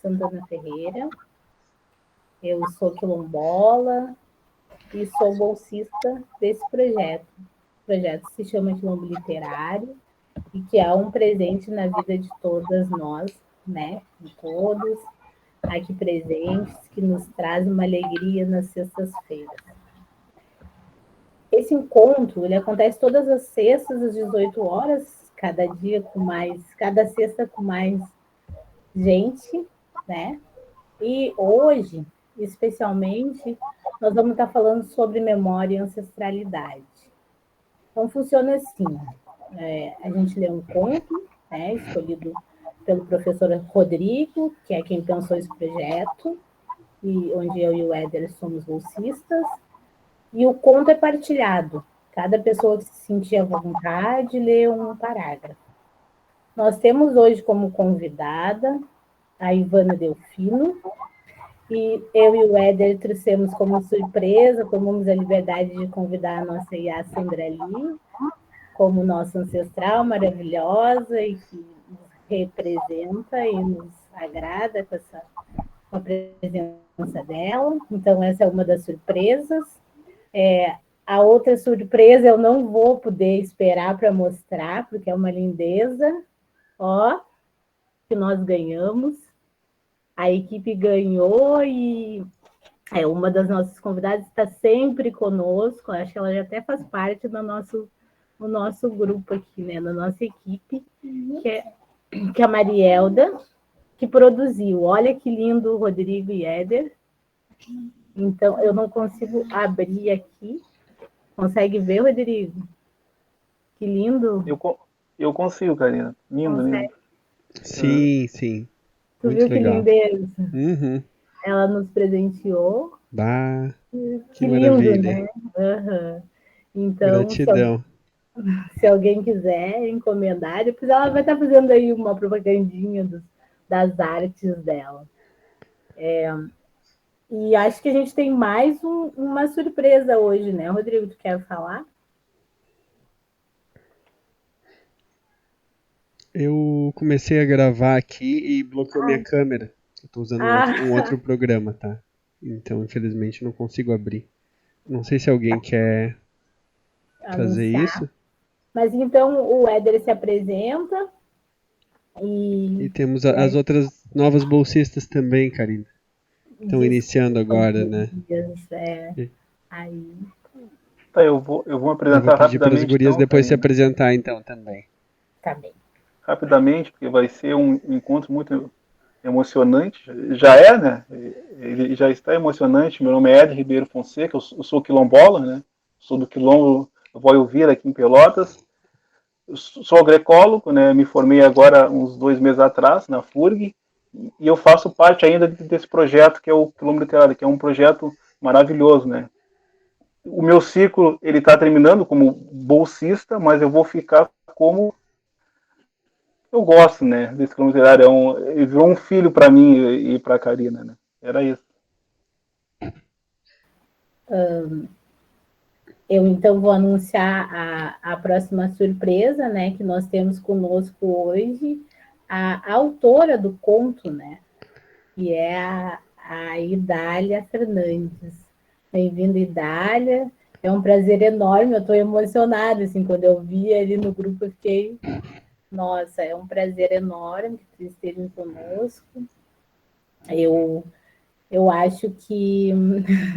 Santana Ferreira, eu sou quilombola e sou bolsista desse projeto. O projeto se chama Quilombo Literário e que é um presente na vida de todas nós, né? De todos aqui presentes, que nos traz uma alegria nas sextas-feiras. Esse encontro, ele acontece todas as sextas às 18 horas, cada dia com mais, cada sexta com mais gente, né? E hoje, especialmente, nós vamos estar falando sobre memória e ancestralidade. Então, funciona assim: a gente lê um conto, né, escolhido pelo professor Rodrigo, que é quem pensou esse projeto, e onde eu e o Éder somos bolsistas, e o conto é partilhado. Cada pessoa que se sentir à vontade lê um parágrafo. Nós temos hoje como convidada a Ivana Delfino, e eu e o Éder trouxemos como surpresa, tomamos a liberdade de convidar a nossa Iá Sandrali, como nossa ancestral maravilhosa e que nos representa e nos agrada com a presença dela. Então, essa é uma das surpresas. A outra surpresa eu não vou poder esperar para mostrar, porque é uma lindeza. Ó, que nós ganhamos. A equipe ganhou e uma das nossas convidadas está sempre conosco. Acho que ela já até faz parte do nosso grupo aqui, né? Da nossa equipe, que é a Marielda, que produziu. Olha que lindo, Rodrigo e Éder. Então, eu não consigo abrir aqui. Consegue ver, Rodrigo? Que lindo. Eu consigo, Karina. Lindo, lindo. Sim, sim. Tu Muito viu que legal. lindeza? Uhum. Ela nos presenteou. Bah, Que que lindo, maravilha. né? Uhum. Então, Gratidão. se alguém quiser encomendar, depois ela vai estar fazendo aí uma propagandinha das artes dela. E acho que a gente tem mais uma surpresa hoje, né, Rodrigo? Tu quer falar? Eu comecei a gravar aqui e bloqueou minha câmera. Eu tô usando um outro programa, tá? Então, infelizmente, não consigo abrir. Não sei se alguém quer fazer Anunciar. isso. Mas então o Éder se apresenta E e temos as outras novas bolsistas também, Karina. Estão diz iniciando agora, quantos né? dias aí. Tá, eu vou me Eu vou apresentar pedir para as rapidamente, gurias então, depois se Karina. apresentar, então, também. Tá bem. Rapidamente, porque vai ser um encontro muito emocionante. Já é, né? Ele já está emocionante. Meu nome é Ed Ribeiro Fonseca, eu sou quilombola, né? Sou do quilombo Voiuvira, aqui em Pelotas. Eu sou agroecólogo, né? Me formei agora uns 2 meses atrás na FURG e eu faço parte ainda desse projeto que é o Quilombo Literário, que é um projeto maravilhoso, né? O meu ciclo ele está terminando como bolsista, mas eu vou ficar como eu gosto, né? Desse Quilombo Literário, ele virou um filho para mim e para a Karina, né? Era isso. Eu então vou anunciar a próxima surpresa, né, que nós temos conosco hoje, a autora do conto, né, que é a Idália Fernandes. Bem-vinda, Idália. É um prazer enorme, eu estou emocionada, assim, quando eu vi ali no grupo, eu fiquei, nossa, é um prazer enorme que vocês estejam conosco. Eu acho que,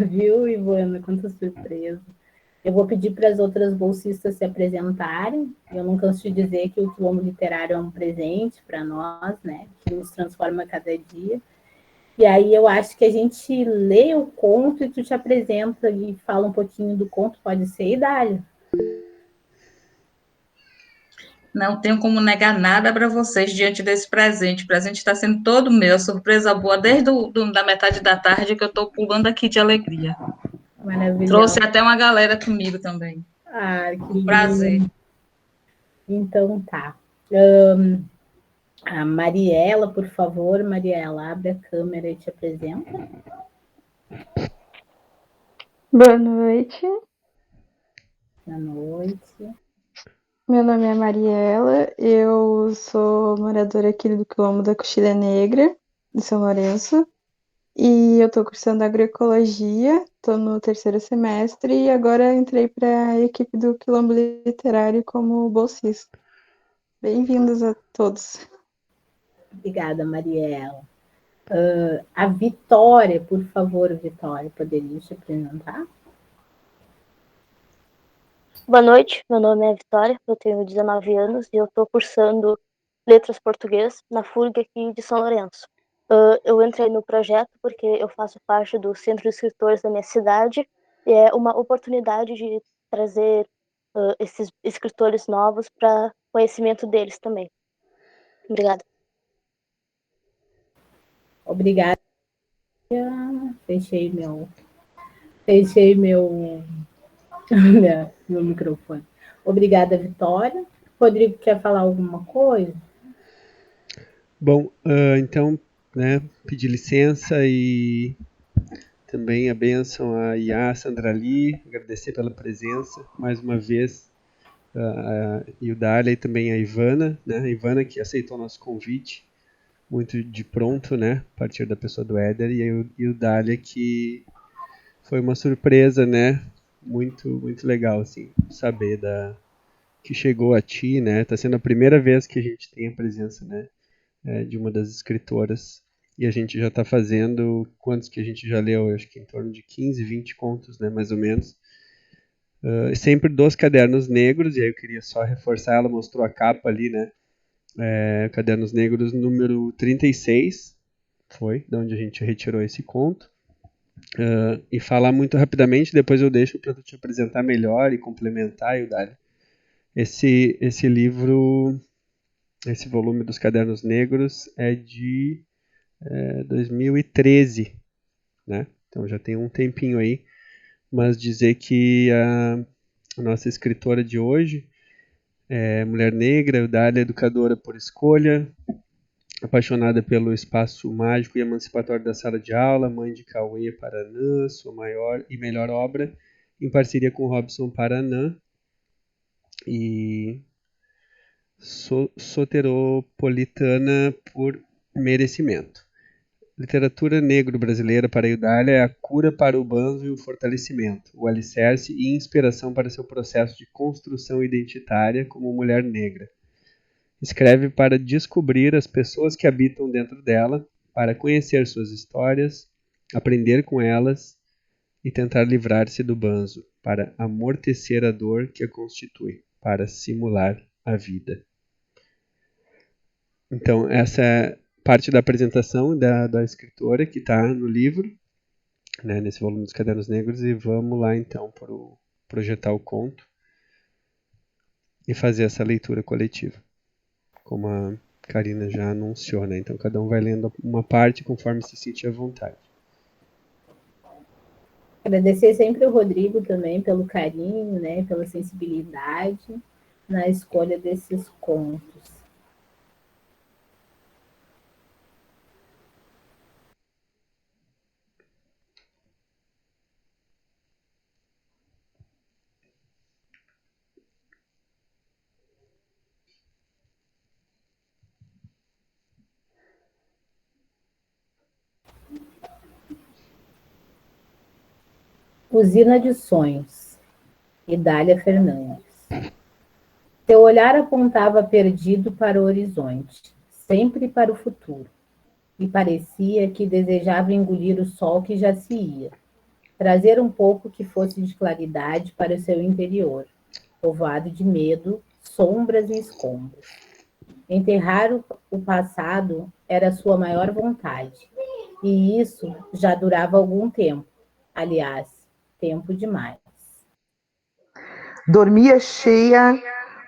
viu, Ivana, quanta surpresa. Eu vou pedir para as outras bolsistas se apresentarem. Eu não canso de dizer que o Quilombo Literário é um presente para nós, né? Que nos transforma a cada dia. E aí eu acho que a gente lê o conto e tu te apresenta e fala um pouquinho do conto, pode ser, Idália? Não tenho como negar nada para vocês diante desse presente. O presente está sendo todo meu, surpresa boa, desde da metade da tarde que eu estou pulando aqui de alegria. Maravilhosa. Trouxe até uma galera comigo também. Ah, que Um prazer. lindo. Então tá. A Mariela, por favor, Mariela, abre a câmera e te apresenta. Boa noite. Boa noite. Meu nome é Mariela, eu sou moradora aqui do Quilombo da Coxilha Negra de São Lourenço. E eu estou cursando agroecologia, estou no 3º semestre e agora entrei para a equipe do Quilombo Literário como bolsista. Bem-vindos a todos. Obrigada, Mariela. A Vitória, por favor, Vitória, poderia te apresentar? Boa noite, meu nome é Vitória, eu tenho 19 anos e eu estou cursando Letras Português na FURG aqui de São Lourenço. Eu entrei no projeto porque eu faço parte do Centro de Escritores da minha cidade e é uma oportunidade de trazer esses escritores novos para conhecimento deles também. Obrigada. Obrigada. Fechei meu meu microfone. Obrigada, Vitória. Rodrigo, quer falar alguma coisa? Bom, então, né, pedir licença e também a bênção a Iá, Sandra Lee, agradecer pela presença mais uma vez, a Ildália e também a Ivana, né, a Ivana que aceitou nosso convite muito de pronto, né, a partir da pessoa do Éder, e a Ildália que foi uma surpresa, né, muito legal, assim, saber que chegou a ti, né, tá sendo a primeira vez que a gente tem a presença, né, de uma das escritoras. E a gente já está fazendo, quantos que a gente já leu? Eu acho que em torno de 15, 20 contos, né, mais ou menos. Sempre dos Cadernos Negros, e aí eu queria só reforçar, ela mostrou a capa ali, né? Cadernos Negros número 36, foi, de onde a gente retirou esse conto. E falar muito rapidamente, depois eu deixo para te apresentar melhor e complementar, Eudálio. Esse livro, esse volume dos Cadernos Negros é de 2013, né? Então já tem um tempinho aí, mas dizer que a nossa escritora de hoje é mulher negra, Dália, educadora por escolha, apaixonada pelo espaço mágico e emancipatório da sala de aula, mãe de Cauê Paranã, sua maior e melhor obra, em parceria com Robson Paranã, e soteropolitana por merecimento. Literatura negro-brasileira para Iudália é a cura para o banzo e o fortalecimento, o alicerce e inspiração para seu processo de construção identitária como mulher negra. Escreve para descobrir as pessoas que habitam dentro dela, para conhecer suas histórias, aprender com elas e tentar livrar-se do banzo, para amortecer a dor que a constitui, para simular a vida. Então, essa é parte da apresentação da escritora que está no livro, né, nesse volume dos Cadernos Negros, e vamos lá então para projetar o conto e fazer essa leitura coletiva, como a Karina já anunciou, né? Então cada um vai lendo uma parte conforme se sentir à vontade. Agradecer sempre o Rodrigo também pelo carinho, né, pela sensibilidade na escolha desses contos. Usina de Sonhos, Idália Fernandes. Seu olhar apontava perdido para o horizonte, sempre para o futuro, e parecia que desejava engolir o sol que já se ia, trazer um pouco que fosse de claridade para o seu interior, povoado de medo, sombras e escombros. Enterrar o passado era sua maior vontade, e isso já durava algum tempo, aliás, tempo demais. Dormia cheia,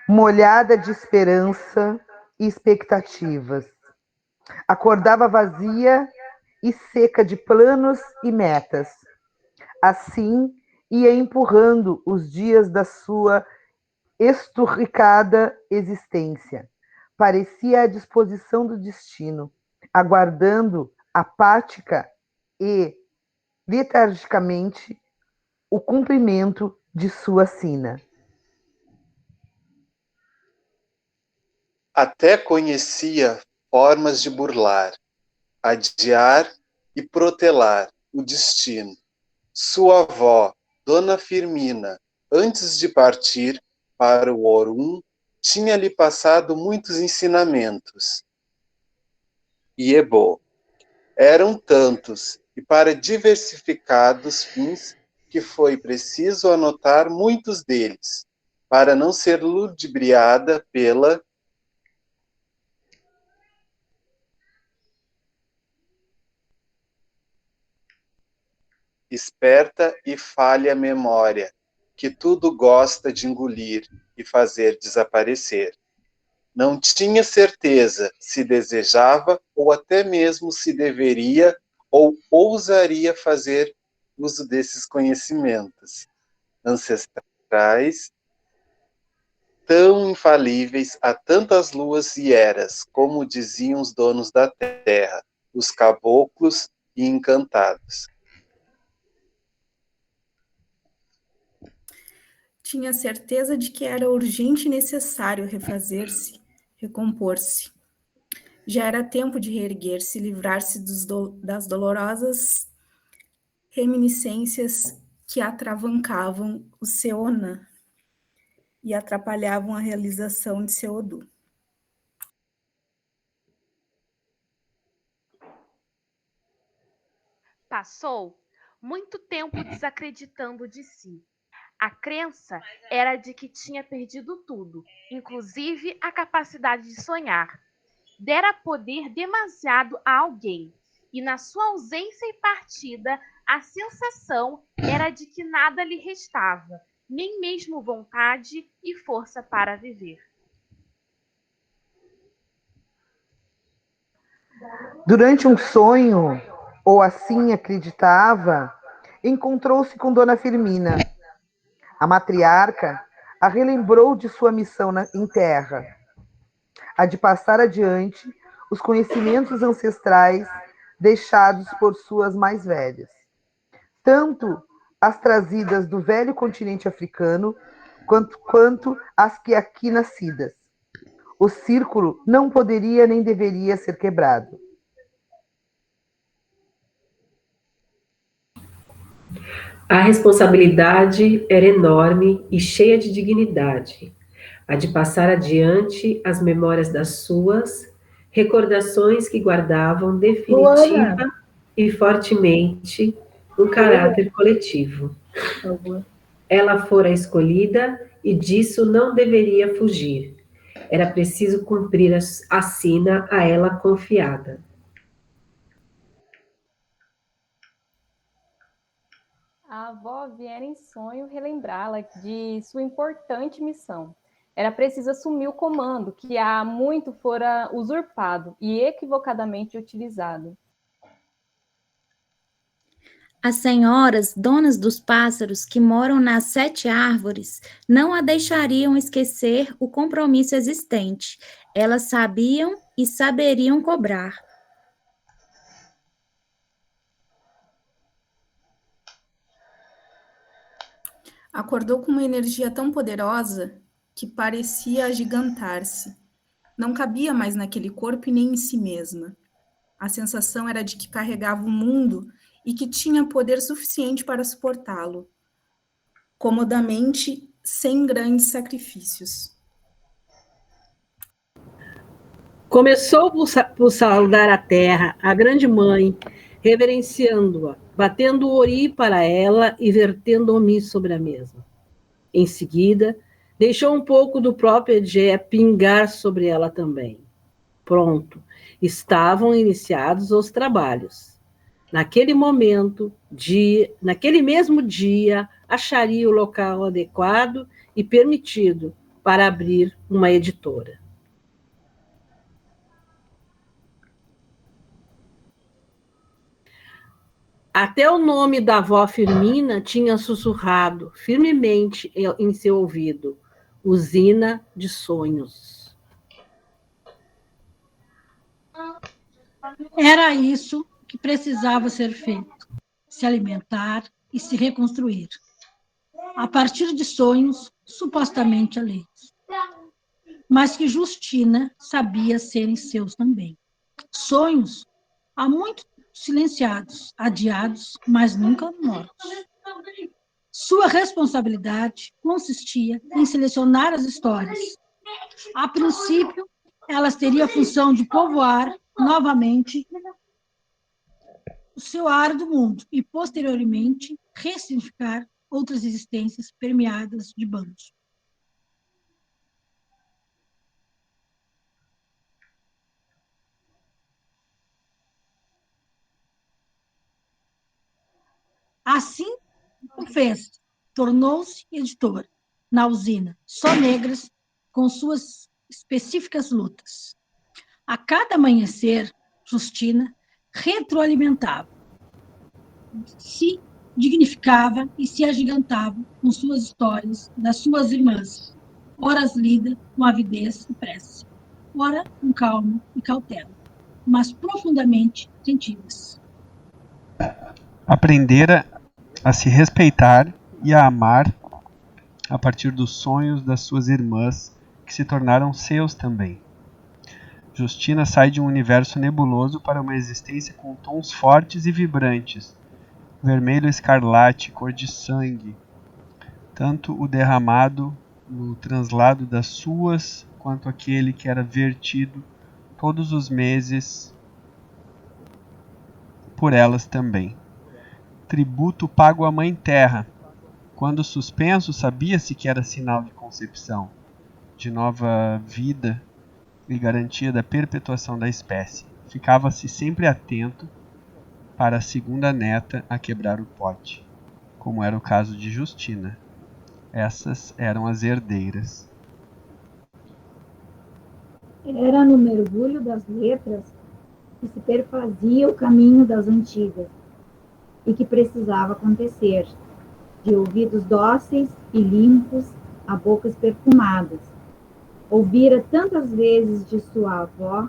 molhada de esperança e expectativas. Acordava vazia e seca de planos e metas. Assim, ia empurrando os dias da sua esturricada existência. Parecia à disposição do destino, aguardando apática e, letargicamente, o cumprimento de sua sina. Até conhecia formas de burlar, adiar e protelar o destino. Sua avó, Dona Firmina, antes de partir para o Orum, tinha-lhe passado muitos ensinamentos. Iebo. Eram tantos e para diversificados fins que foi preciso anotar muitos deles, para não ser ludibriada pela esperta e falha memória, que tudo gosta de engolir e fazer desaparecer. Não tinha certeza se desejava ou até mesmo se deveria ou ousaria fazer uso desses conhecimentos ancestrais tão infalíveis a tantas luas e eras, como diziam os donos da terra, os caboclos e encantados. Tinha certeza de que era urgente e necessário refazer-se, recompor-se. Já era tempo de reerguer-se, livrar-se das dolorosas reminiscências que atravancavam o seu Onã e atrapalhavam a realização de seu Odu. Passou muito tempo desacreditando de si. A crença era de que tinha perdido tudo, inclusive a capacidade de sonhar. Dera poder demasiado a alguém, e na sua ausência e partida, a sensação era de que nada lhe restava, nem mesmo vontade e força para viver. Durante um sonho, ou assim acreditava, encontrou-se com Dona Firmina. A matriarca a relembrou de sua missão em terra, a de passar adiante os conhecimentos ancestrais deixados por suas mais velhas, tanto as trazidas do velho continente africano, quanto as que aqui nascidas. O círculo não poderia nem deveria ser quebrado. A responsabilidade era enorme e cheia de dignidade, a de passar adiante as memórias das suas, recordações que guardavam definitiva e fortemente um caráter coletivo. Ela fora escolhida e disso não deveria fugir. Era preciso cumprir a sina a ela confiada. A avó viera em sonho relembrá-la de sua importante missão. Era preciso assumir o comando, que há muito fora usurpado e equivocadamente utilizado. As senhoras, donas dos pássaros que moram nas 7 árvores, não a deixariam esquecer o compromisso existente. Elas sabiam e saberiam cobrar. Acordou com uma energia tão poderosa que parecia agigantar-se. Não cabia mais naquele corpo e nem em si mesma. A sensação era de que carregava o mundo e que tinha poder suficiente para suportá-lo, comodamente, sem grandes sacrifícios. Começou por saudar a terra, a grande mãe, reverenciando-a, batendo o ori para ela e vertendo omi sobre a mesma. Em seguida, deixou um pouco do próprio Egé pingar sobre ela também. Pronto, estavam iniciados os trabalhos. Naquele momento, naquele mesmo dia, acharia o local adequado e permitido para abrir uma editora. Até o nome da avó Firmina tinha sussurrado firmemente em seu ouvido: Usina de Sonhos. Era isso que precisava ser feito: se alimentar e se reconstruir, a partir de sonhos supostamente alheios, mas que Justina sabia serem seus também. Sonhos há muito silenciados, adiados, mas nunca mortos. Sua responsabilidade consistia em selecionar as histórias. A princípio, elas teriam a função de povoar novamente o seu árido mundo e, posteriormente, ressignificar outras existências permeadas de bandos. Assim o fez, tornou-se editor na usina, só negras, com suas específicas lutas. A cada amanhecer, Justina retroalimentava, se dignificava e se agigantava com suas histórias das suas irmãs, ora as lida com avidez e pressa, ora com calma e cautela, mas profundamente sentidas. Aprendera a se respeitar e a amar a partir dos sonhos das suas irmãs, que se tornaram seus também. Justina sai de um universo nebuloso para uma existência com tons fortes e vibrantes, vermelho escarlate, cor de sangue, tanto o derramado no translado das suas, quanto aquele que era vertido todos os meses por elas também. Tributo pago à Mãe Terra. Quando suspenso, sabia-se que era sinal de concepção, de nova vida e garantia da perpetuação da espécie. Ficava-se sempre atento para a segunda neta a quebrar o pote, como era o caso de Justina. Essas eram as herdeiras. Era no mergulho das letras que se perfazia o caminho das antigas, e que precisava acontecer, de ouvidos dóceis e limpos a bocas perfumadas. Ouvira tantas vezes de sua avó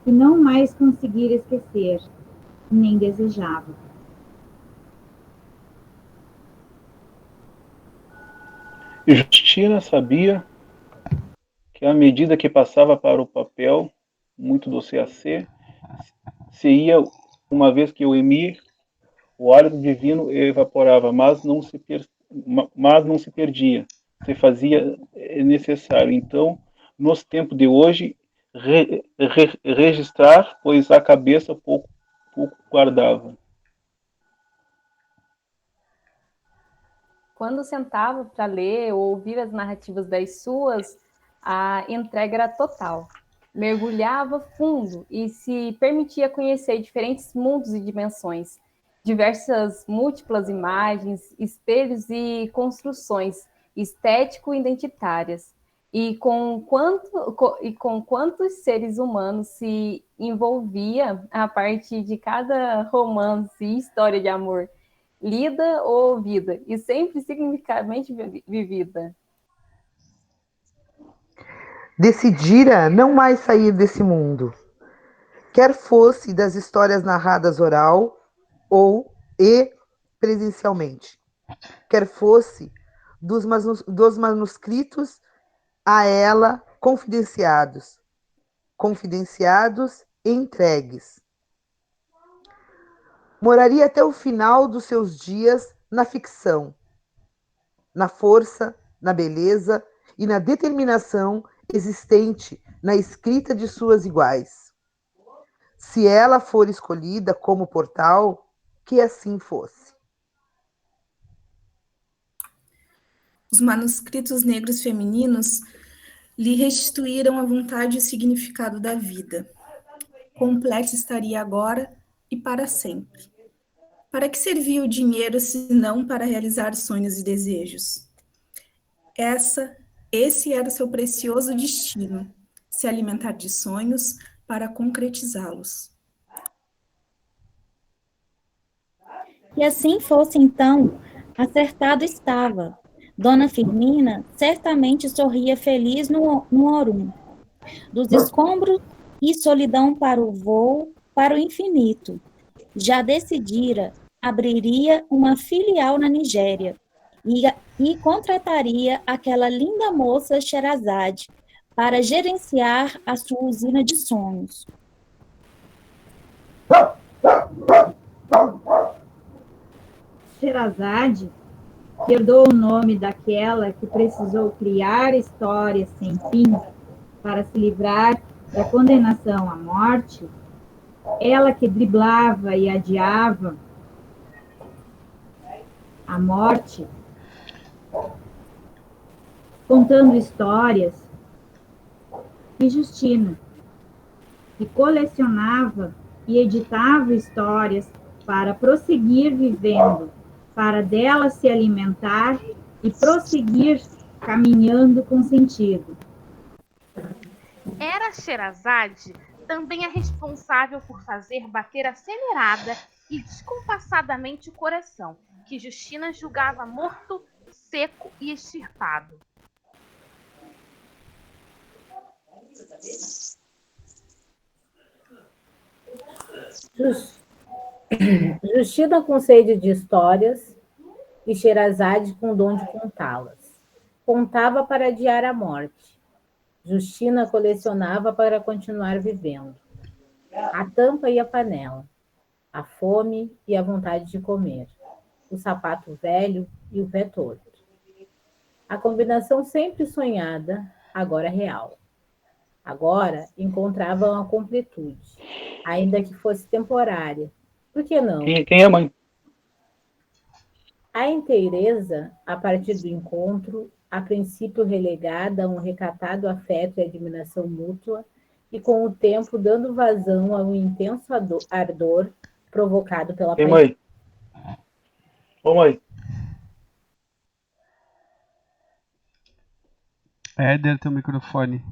que não mais conseguira esquecer, nem desejava. Justina sabia que à medida que passava para o papel, muito doce a ser, se ia, uma vez que o emir, o hálito divino evaporava, mas não se perdia, se fazia necessário. Então, nos tempos de hoje, registrar, pois a cabeça pouco guardava. Quando sentava para ler ou ouvir as narrativas das suas, a entrega era total. Mergulhava fundo e se permitia conhecer diferentes mundos e dimensões, diversas múltiplas imagens, espelhos e construções estético-identitárias. E com quantos seres humanos se envolvia a partir de cada romance e história de amor, lida ou ouvida, e sempre significativamente vivida. Decidira não mais sair desse mundo, quer fosse das histórias narradas oral ou presencialmente, quer fosse dos manuscritos a ela confidenciados e entregues. Moraria até o final dos seus dias na ficção, na força, na beleza e na determinação existente na escrita de suas iguais. Se ela for escolhida como portal, que assim fosse. Os manuscritos negros femininos lhe restituíram a vontade e o significado da vida. Completa estaria agora e para sempre. Para que servia o dinheiro, se não para realizar sonhos e desejos? Esse era o seu precioso destino, se alimentar de sonhos para concretizá-los. E assim fosse, então, acertado estava. Dona Firmina certamente sorria feliz no Orum. Dos escombros e solidão para o voo, para o infinito. Já decidira, abriria uma filial na Nigéria e contrataria aquela linda moça Sherazade para gerenciar a sua usina de sonhos. Sherazade, que herdou o nome daquela que precisou criar histórias sem fim para se livrar da condenação à morte, ela que driblava e adiava a morte, contando histórias, e Justina, que colecionava e editava histórias para prosseguir vivendo, para delas se alimentar e prosseguir caminhando com sentido. Era Sherazade também a responsável por fazer bater acelerada e descompassadamente o coração, que Justina julgava morto, seco e extirpado. Justina com sede de histórias e Sherazade com dom de contá-las. Contava para adiar a morte. Justina colecionava para continuar vivendo. A tampa e a panela, a fome e a vontade de comer, o sapato velho e o pé torto. A combinação sempre sonhada, agora real. Agora encontravam a completude, ainda que fosse temporária. Por que não? Quem é mãe? A inteireza, a partir do encontro, a princípio relegada a um recatado afeto e admiração mútua, e com o tempo dando vazão a um intenso ardor provocado pela Quem, paixão. mãe? Ô, mãe. Éder, teu microfone.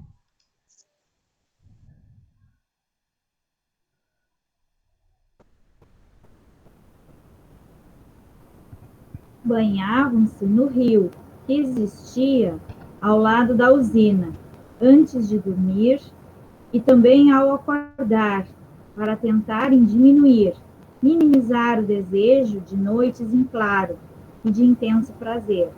Banhavam-se no rio que existia ao lado da usina, antes de dormir e também ao acordar, para tentarem diminuir, minimizar o desejo de noites em claro e de intenso prazer.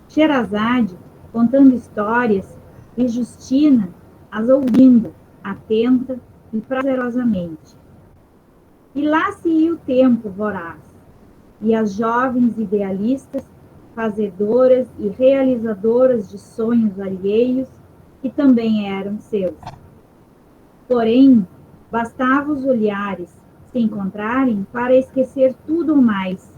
Sherazade contando histórias e Justina as ouvindo, atenta e prazerosamente. E lá se ia o tempo voraz, e as jovens idealistas, fazedoras e realizadoras de sonhos alheios, que também eram seus. Porém, bastava os olhares se encontrarem para esquecer tudo mais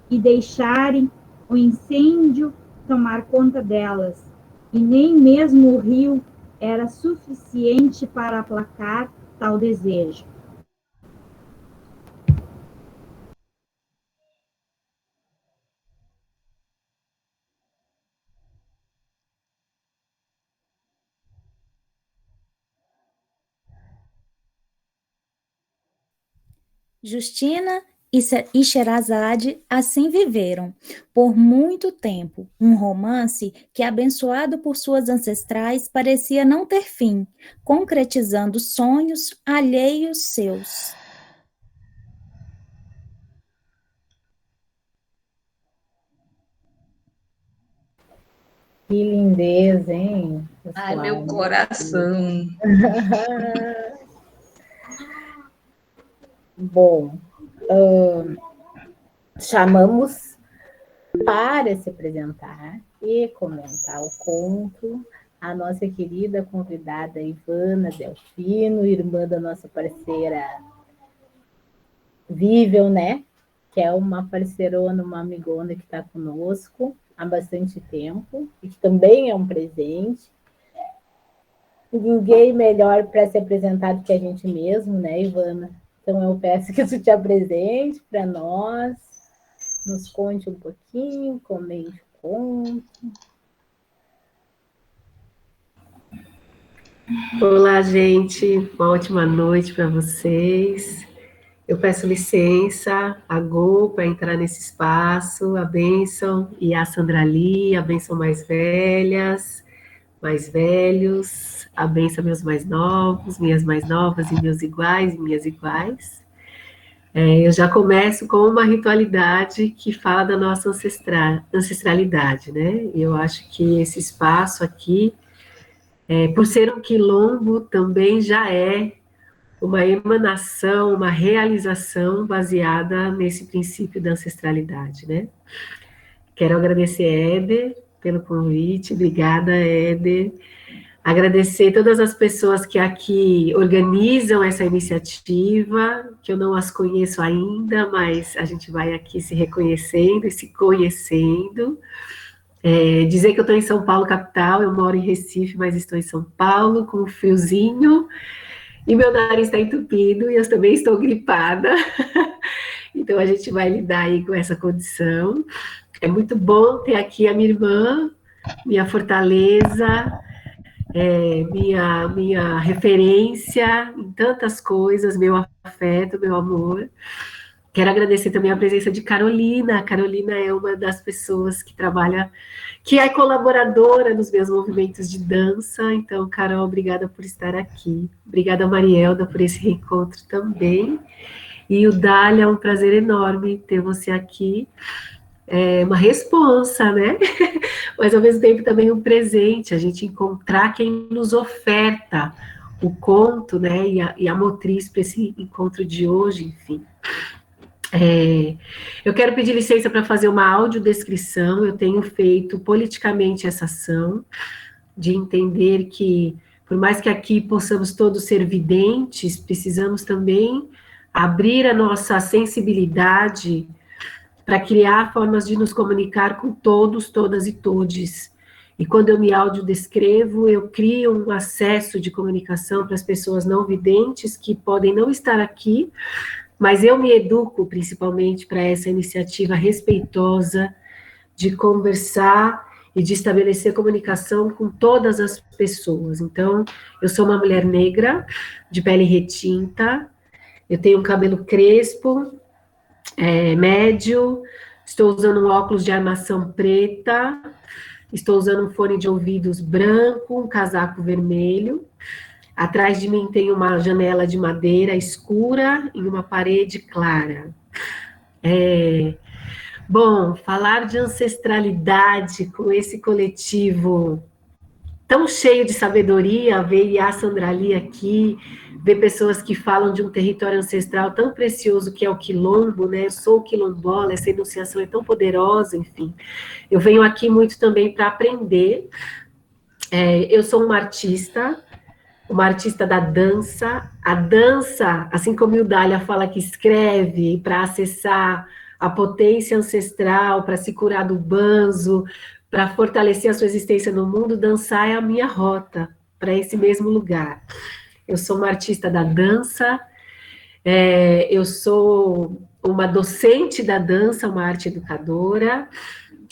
e deixarem o incêndio tomar conta delas, e nem mesmo o rio era suficiente para aplacar tal desejo. Justina e Sherazade assim viveram, por muito tempo, um romance que, abençoado por suas ancestrais, parecia não ter fim, concretizando sonhos alheios seus. Que lindeza, hein? Pessoal? Ai, meu coração. Bom, chamamos para se apresentar e comentar o conto a nossa querida convidada Ivana Delfino, irmã da nossa parceira Vível, né? Que é uma parceirona, uma amigona que está conosco há bastante tempo e que também é um presente. Ninguém melhor para se apresentar do que a gente mesmo, né, Ivana? Então eu peço que tu te apresente para nós, nos conte um pouquinho, comente o conto. Olá, gente. Uma ótima noite para vocês. Eu peço licença a Gô para entrar nesse espaço, a bênção e a Sandra Lee, a bênção mais velhas, mais velhos, a bênção meus mais novos, minhas mais novas e meus iguais e minhas iguais. Eu já começo com uma ritualidade que fala da nossa ancestralidade, né? Eu acho que esse espaço aqui, por ser um quilombo, também já é uma emanação, uma realização baseada nesse princípio da ancestralidade, né? Quero agradecer a Éder pelo convite, obrigada, Éder. Agradecer todas as pessoas que aqui organizam essa iniciativa, que eu não as conheço ainda, mas a gente vai aqui se reconhecendo e se conhecendo. Dizer que eu estou em São Paulo, capital, eu moro em Recife, mas estou em São Paulo, com um friozinho, e meu nariz está entupido, e eu também estou gripada. Então, a gente vai lidar aí com essa condição. É muito bom ter aqui a minha irmã, minha fortaleza, minha referência em tantas coisas, meu afeto, meu amor. Quero agradecer também a presença de Carolina. A Carolina é uma das pessoas que trabalha, que é colaboradora nos meus movimentos de dança. Então, Carol, obrigada por estar aqui. Obrigada, Marielda, por esse reencontro também. E o Dália, é um prazer enorme ter você aqui. É uma responsa, né? Mas ao mesmo tempo também um presente, a gente encontrar quem nos oferta o conto, né? E a motriz para esse encontro de hoje, enfim. Eu quero pedir licença para fazer uma audiodescrição. Eu tenho feito politicamente essa ação de entender que, por mais que aqui possamos todos ser videntes, precisamos também abrir a nossa sensibilidade para criar formas de nos comunicar com todos, todas e todes. E quando eu me audiodescrevo, eu crio um acesso de comunicação para as pessoas não videntes que podem não estar aqui, mas eu me educo principalmente para essa iniciativa respeitosa de conversar e de estabelecer comunicação com todas as pessoas. Então, eu sou uma mulher negra, de pele retinta, eu tenho um cabelo crespo, médio, estou usando um óculos de armação preta, estou usando um fone de ouvidos branco, um casaco vermelho. Atrás de mim tem uma janela de madeira escura e uma parede clara. Bom, falar de ancestralidade com esse coletivo tão cheio de sabedoria, ver Iá Sandrali aqui, ver pessoas que falam de um território ancestral tão precioso que é o quilombo, né? Eu sou quilombola, essa enunciação é tão poderosa, enfim. Eu venho aqui muito também para aprender. Eu sou uma artista da dança. A dança, assim como o Dália fala que escreve para acessar a potência ancestral, para se curar do banzo, para fortalecer a sua existência no mundo, dançar é a minha rota para esse mesmo lugar. Eu sou uma artista da dança, eu sou uma docente da dança, uma arte educadora,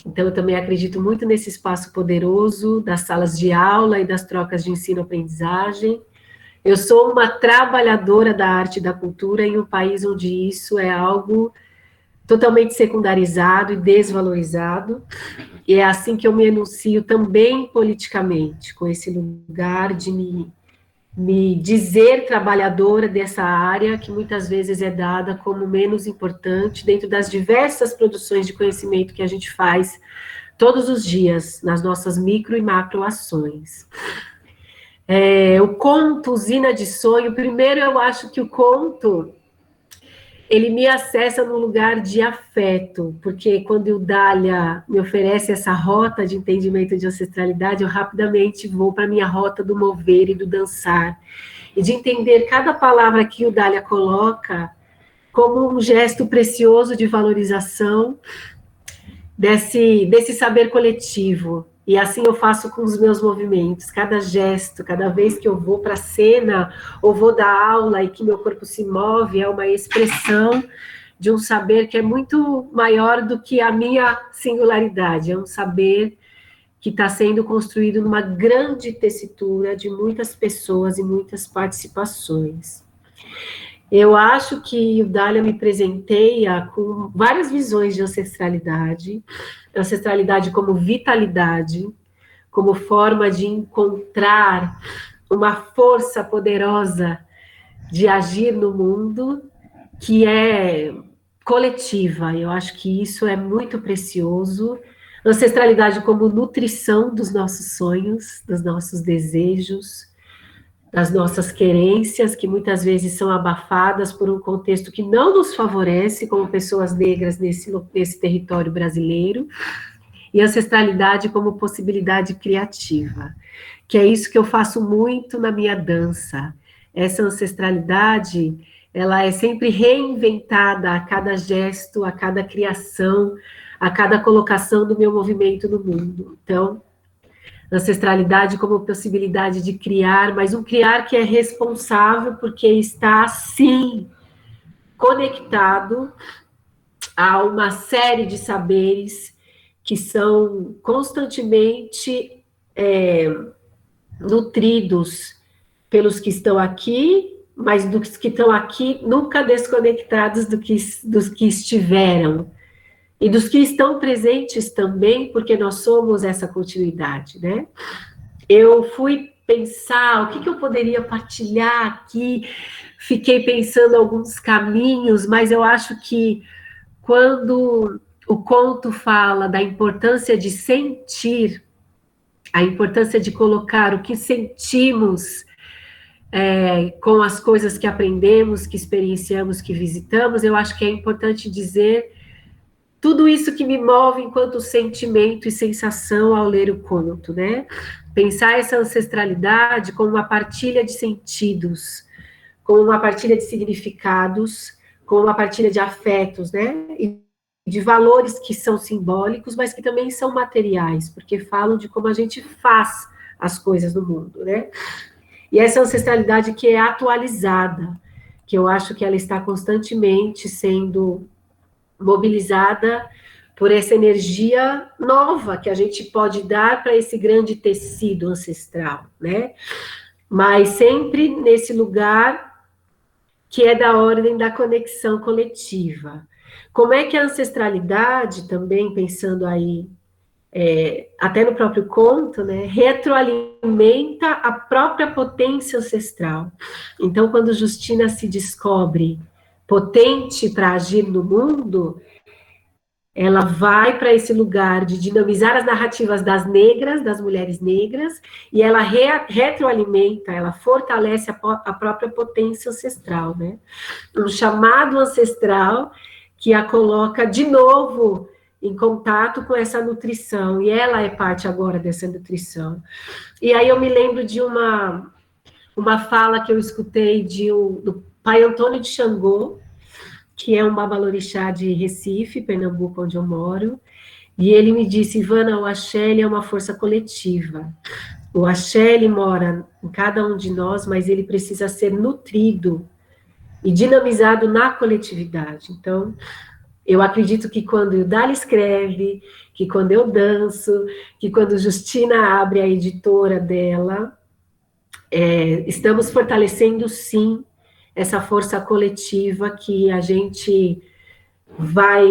então eu também acredito muito nesse espaço poderoso das salas de aula e das trocas de ensino-aprendizagem. Eu sou uma trabalhadora da arte e da cultura em um país onde isso é algo totalmente secundarizado e desvalorizado, e é assim que eu me enuncio também politicamente, com esse lugar de me dizer trabalhadora dessa área, que muitas vezes é dada como menos importante, dentro das diversas produções de conhecimento que a gente faz todos os dias, nas nossas micro e macro ações. O conto, usina de sonho, primeiro eu acho que o conto, ele me acessa num lugar de afeto, porque quando o Dália me oferece essa rota de entendimento de ancestralidade, eu rapidamente vou para a minha rota do mover e do dançar, e de entender cada palavra que o Dália coloca como um gesto precioso de valorização desse saber coletivo. E assim eu faço com os meus movimentos, cada gesto, cada vez que eu vou para a cena, ou vou dar aula e que meu corpo se move, é uma expressão de um saber que é muito maior do que a minha singularidade, é um saber que está sendo construído numa grande tessitura de muitas pessoas e muitas participações. Eu acho que o Dália me presenteia com várias visões de ancestralidade como vitalidade, como forma de encontrar uma força poderosa de agir no mundo, que é coletiva. Eu acho que isso é muito precioso. Ancestralidade como nutrição dos nossos sonhos, dos nossos desejos, das nossas querências, que muitas vezes são abafadas por um contexto que não nos favorece como pessoas negras nesse território brasileiro, e ancestralidade como possibilidade criativa, que é isso que eu faço muito na minha dança. Essa ancestralidade, ela é sempre reinventada a cada gesto, a cada criação, a cada colocação do meu movimento no mundo. Então, ancestralidade como possibilidade de criar, mas um criar que é responsável, porque está, sim, conectado a uma série de saberes que são constantemente nutridos pelos que estão aqui, mas dos que estão aqui nunca desconectados dos que estiveram. E dos que estão presentes também, porque nós somos essa continuidade, né? Eu fui pensar o que eu poderia partilhar aqui, fiquei pensando alguns caminhos, mas eu acho que quando o conto fala da importância de sentir, a importância de colocar o que sentimos com as coisas que aprendemos, que experienciamos, que visitamos, eu acho que é importante dizer tudo isso que me move enquanto sentimento e sensação ao ler o conto, né? Pensar essa ancestralidade como uma partilha de sentidos, como uma partilha de significados, como uma partilha de afetos, né? E de valores que são simbólicos, mas que também são materiais, porque falam de como a gente faz as coisas no mundo, né? E essa ancestralidade que é atualizada, que eu acho que ela está constantemente sendo mobilizada por essa energia nova que a gente pode dar para esse grande tecido ancestral, né? Mas sempre nesse lugar que é da ordem da conexão coletiva. Como é que a ancestralidade, também pensando aí, até no próprio conto, né, retroalimenta a própria potência ancestral. Então, quando Justina se descobre potente para agir no mundo, ela vai para esse lugar de dinamizar as narrativas das negras, das mulheres negras, e ela retroalimenta, ela fortalece a própria potência ancestral, né? Um chamado ancestral que a coloca de novo em contato com essa nutrição, e ela é parte agora dessa nutrição. E aí eu me lembro de uma fala que eu escutei do pai Antônio de Xangô, que é um babalorixá de Recife, Pernambuco, onde eu moro, e ele me disse: Ivana, o axé é uma força coletiva. O axé mora em cada um de nós, mas ele precisa ser nutrido e dinamizado na coletividade. Então, eu acredito que quando o Dali escreve, que quando eu danço, que quando Justina abre a editora dela, estamos fortalecendo, sim, essa força coletiva que a gente vai,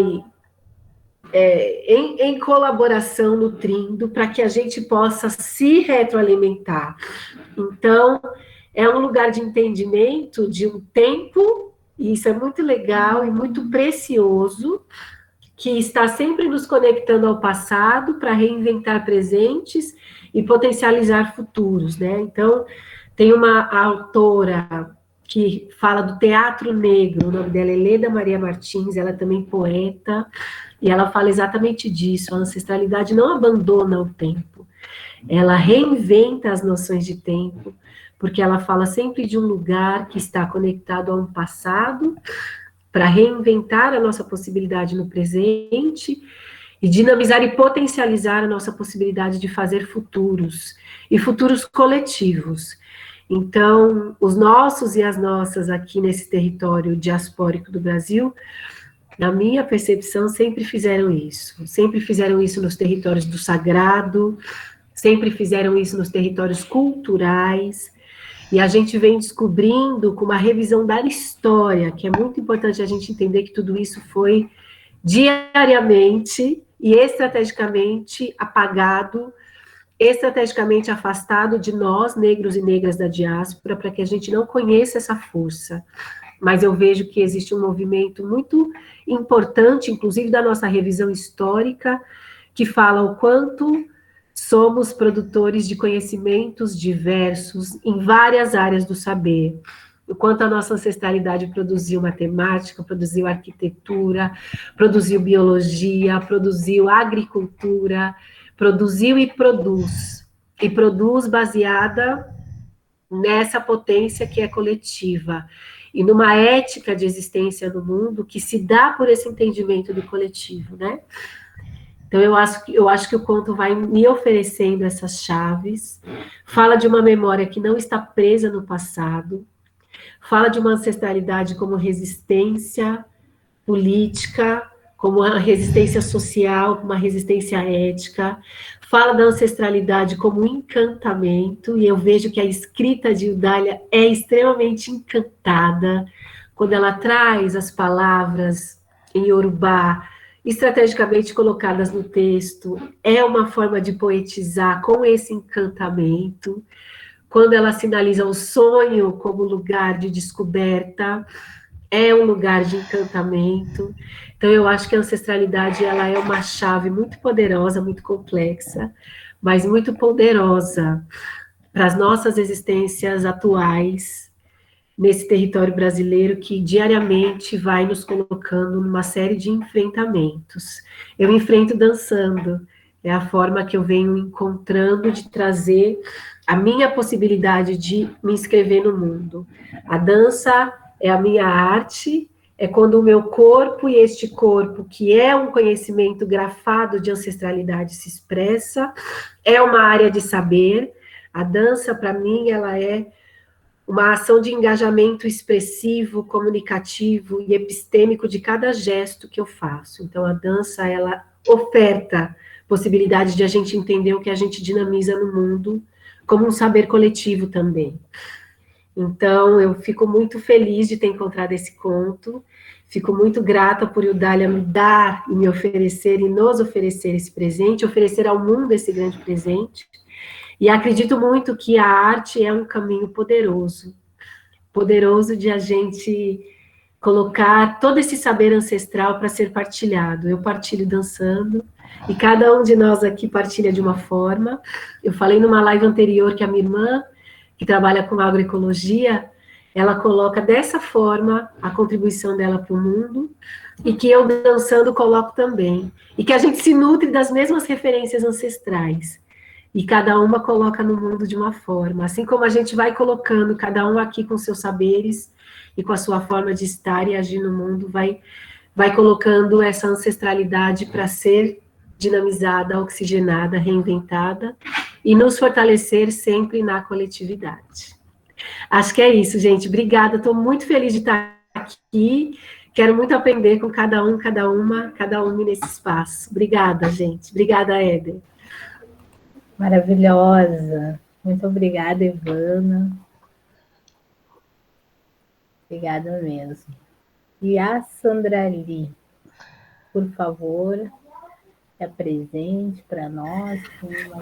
em colaboração, nutrindo, para que a gente possa se retroalimentar. Então, é um lugar de entendimento de um tempo, e isso é muito legal e muito precioso, que está sempre nos conectando ao passado para reinventar presentes e potencializar futuros, né? Então, tem uma autora que fala do teatro negro, o nome dela é Leda Maria Martins, ela é também poeta, e ela fala exatamente disso: a ancestralidade não abandona o tempo, ela reinventa as noções de tempo, porque ela fala sempre de um lugar que está conectado a um passado, para reinventar a nossa possibilidade no presente, e dinamizar e potencializar a nossa possibilidade de fazer futuros, e futuros coletivos. Então, os nossos e as nossas aqui nesse território diaspórico do Brasil, na minha percepção, sempre fizeram isso nos territórios do sagrado, sempre fizeram isso nos territórios culturais, e a gente vem descobrindo com uma revisão da história, que é muito importante a gente entender que tudo isso foi diariamente e estrategicamente apagado, estrategicamente afastado de nós, negros e negras da diáspora, para que a gente não conheça essa força. Mas eu vejo que existe um movimento muito importante, inclusive da nossa revisão histórica, que fala o quanto Somos produtores de conhecimentos diversos em várias áreas do saber. Enquanto a nossa ancestralidade produziu matemática, produziu arquitetura, produziu biologia, produziu agricultura, produziu e produz baseada nessa potência que é coletiva, e numa ética de existência no mundo que se dá por esse entendimento do coletivo, né? Então, eu acho que o conto vai me oferecendo essas chaves, fala de uma memória que não está presa no passado, fala de uma ancestralidade como resistência política, como uma resistência social, uma resistência ética, fala da ancestralidade como encantamento, e eu vejo que a escrita de Eudália é extremamente encantada, quando ela traz as palavras em Yorubá, estrategicamente colocadas no texto, é uma forma de poetizar com esse encantamento. Quando ela sinaliza o sonho como lugar de descoberta, é um lugar de encantamento. Então, eu acho que a ancestralidade ela é uma chave muito poderosa, muito complexa, mas muito poderosa para as nossas existências atuais, nesse território brasileiro que diariamente vai nos colocando numa série de enfrentamentos. Eu enfrento dançando, é a forma que eu venho encontrando de trazer a minha possibilidade de me inscrever no mundo. A dança é a minha arte, é quando o meu corpo e este corpo, que é um conhecimento grafado de ancestralidade, se expressa, é uma área de saber. A dança, para mim, ela é uma ação de engajamento expressivo, comunicativo e epistêmico de cada gesto que eu faço. Então, a dança, ela oferta possibilidade de a gente entender o que a gente dinamiza no mundo, como um saber coletivo também. Então, eu fico muito feliz de ter encontrado esse conto, fico muito grata por Eudália me dar e me oferecer, e nos oferecer esse presente, oferecer ao mundo esse grande presente. E acredito muito que a arte é um caminho poderoso de a gente colocar todo esse saber ancestral para ser partilhado. Eu partilho dançando, e cada um de nós aqui partilha de uma forma. Eu falei numa live anterior que a minha irmã, que trabalha com agroecologia, ela coloca dessa forma a contribuição dela para o mundo, e que eu dançando coloco também. E que a gente se nutre das mesmas referências ancestrais. E cada uma coloca no mundo de uma forma. Assim como a gente vai colocando, cada um aqui com seus saberes e com a sua forma de estar e agir no mundo, vai colocando essa ancestralidade para ser dinamizada, oxigenada, reinventada e nos fortalecer sempre na coletividade. Acho que é isso, gente. Obrigada, estou muito feliz de estar aqui. Quero muito aprender com cada um, cada uma nesse espaço. Obrigada, gente. Obrigada, Éder. Maravilhosa. Muito obrigada, Ivana. Obrigada mesmo. E a Sandra Lee, por favor, apresente para nós.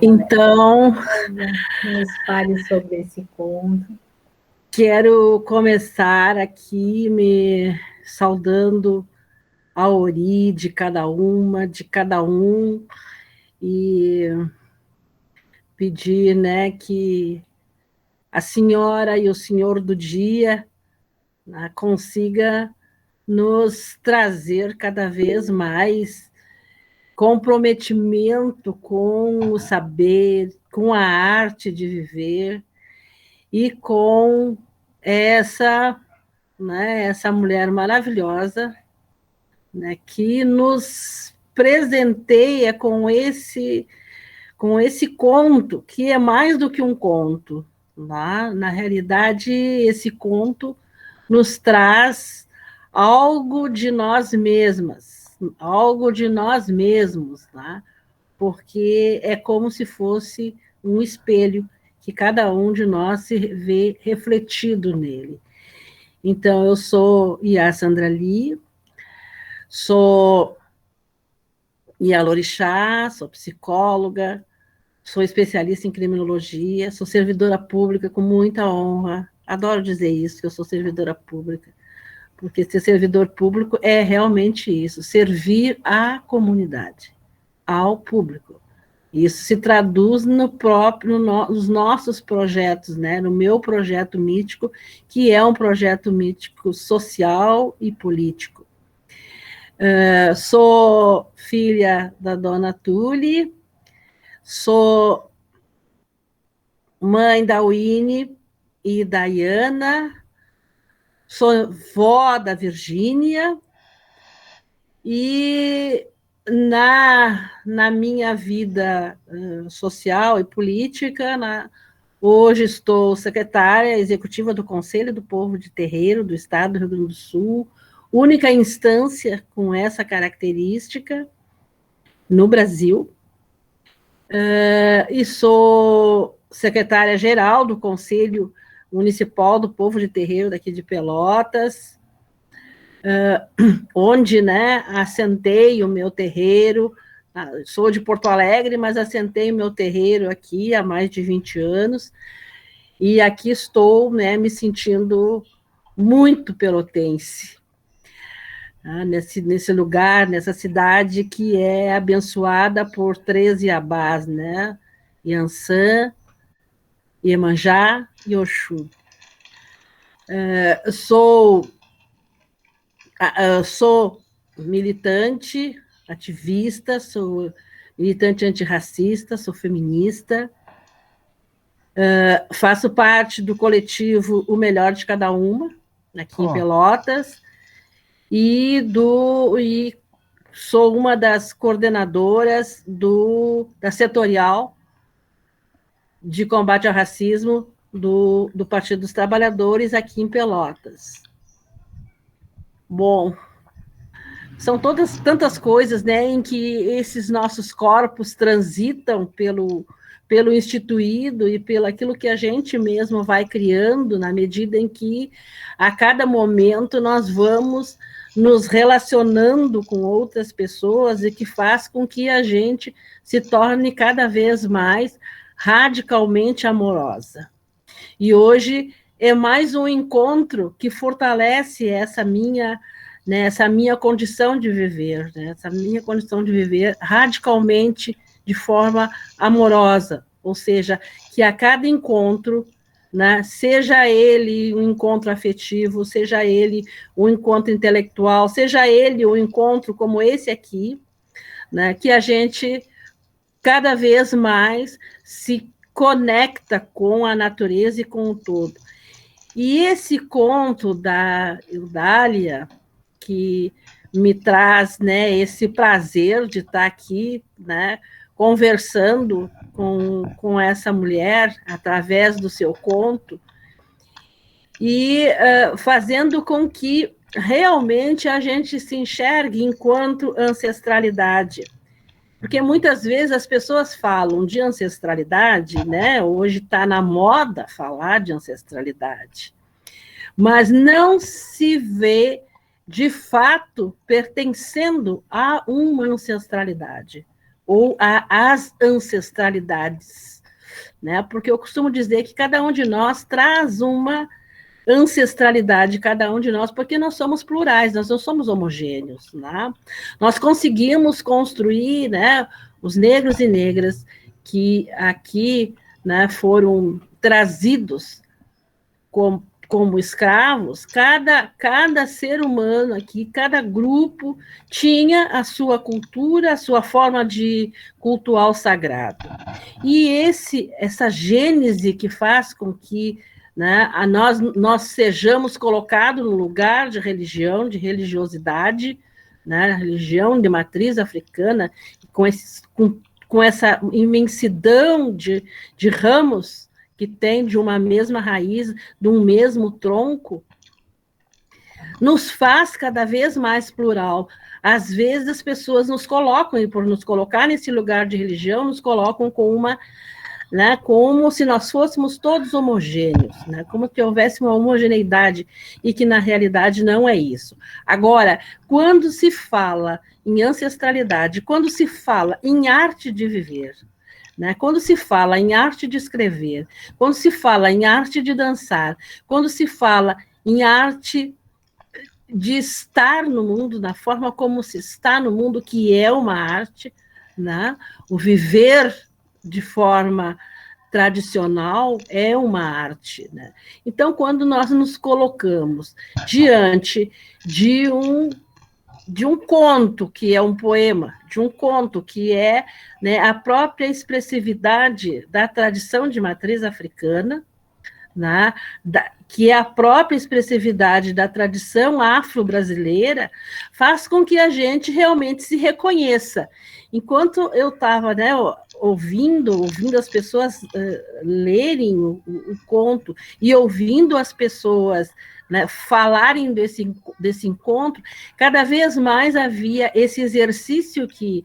Então, nos fale sobre esse conto. Quero começar aqui me saudando a Ori de cada uma, de cada um, e pedir, né, que a senhora e o senhor do dia, né, consiga nos trazer cada vez mais comprometimento com o saber, com a arte de viver e com essa, né, essa mulher maravilhosa, né, que nos presenteia com esse conto, que é mais do que um conto. Na realidade, esse conto nos traz algo de nós mesmas, algo de nós mesmos, tá? Porque é como se fosse um espelho que cada um de nós se vê refletido nele. Então, eu sou Iá Sandra Lee, sou Ialorixá, sou psicóloga, sou especialista em criminologia, sou servidora pública com muita honra. Adoro dizer isso, que eu sou servidora pública, porque ser servidor público é realmente isso, servir à comunidade, ao público. Isso se traduz nos nossos projetos, né? No meu projeto mítico, que é um projeto mítico social e político. Sou filha da dona Tule, sou mãe da Winnie e da Iana, sou vó da Virgínia, e na minha vida social e política, hoje estou secretária executiva do Conselho do Povo de Terreiro do Estado do Rio Grande do Sul, única instância com essa característica no Brasil, e sou secretária-geral do Conselho Municipal do Povo de Terreiro daqui de Pelotas, onde, né, assentei o meu terreiro. Sou de Porto Alegre, mas assentei o meu terreiro aqui há mais de 20 anos, e aqui estou, né, me sentindo muito pelotense, nesse lugar, nessa cidade que é abençoada por 13 Iabás, né, Iansã, Iemanjá e Oxum. Sou militante, ativista, sou militante antirracista, sou feminista, faço parte do coletivo O Melhor de Cada Uma, aqui em Pelotas, e sou uma das coordenadoras da setorial de combate ao racismo do Partido dos Trabalhadores aqui em Pelotas. Bom, são tantas coisas, né, em que esses nossos corpos transitam pelo instituído e pelo aquilo que a gente mesmo vai criando, na medida em que, a cada momento, nós vamos nos relacionando com outras pessoas, e que faz com que a gente se torne cada vez mais radicalmente amorosa. E hoje é mais um encontro que fortalece essa minha condição de viver, né, essa minha condição de viver radicalmente de forma amorosa, ou seja, que a cada encontro, né, seja ele um encontro afetivo, seja ele um encontro intelectual, seja ele um encontro como esse aqui, né, que a gente cada vez mais se conecta com a natureza e com o todo. E esse conto da Eudália, que me traz, né, esse prazer de estar aqui, né, conversando com essa mulher através do seu conto, e fazendo com que realmente a gente se enxergue enquanto ancestralidade. Porque muitas vezes as pessoas falam de ancestralidade, né? Hoje está na moda falar de ancestralidade, mas não se vê, de fato, pertencendo a uma ancestralidade, ou às ancestralidades, né? Porque eu costumo dizer que cada um de nós traz uma ancestralidade, cada um de nós, porque nós somos plurais, nós não somos homogêneos, né? Nós conseguimos construir, né, os negros e negras que aqui, né, foram trazidos como escravos, cada ser humano aqui, cada grupo tinha a sua cultura, a sua forma de cultuar o sagrado. E essa gênese que faz com que, né, nós sejamos colocados no lugar de religião, de religiosidade, né, religião de matriz africana, com essa imensidão de ramos que tem de uma mesma raiz, de um mesmo tronco, nos faz cada vez mais plural. Às vezes as pessoas nos colocam, e por nos colocar nesse lugar de religião, nos colocam né, como se nós fôssemos todos homogêneos, né, como se houvesse uma homogeneidade, e que na realidade não é isso. Agora, quando se fala em ancestralidade, quando se fala em arte de viver, né, quando se fala em arte de escrever, quando se fala em arte de dançar, quando se fala em arte de estar no mundo, da forma como se está no mundo, que é uma arte, né? O viver de forma tradicional é uma arte, né? Então, quando nós nos colocamos diante de um conto, que é um poema, de um conto que é, né, a própria expressividade da tradição de matriz africana, né, que é a própria expressividade da tradição afro-brasileira, faz com que a gente realmente se reconheça. Enquanto eu estava, né, ouvindo as pessoas lerem o conto e ouvindo as pessoas, né, falarem desse encontro, cada vez mais havia esse exercício que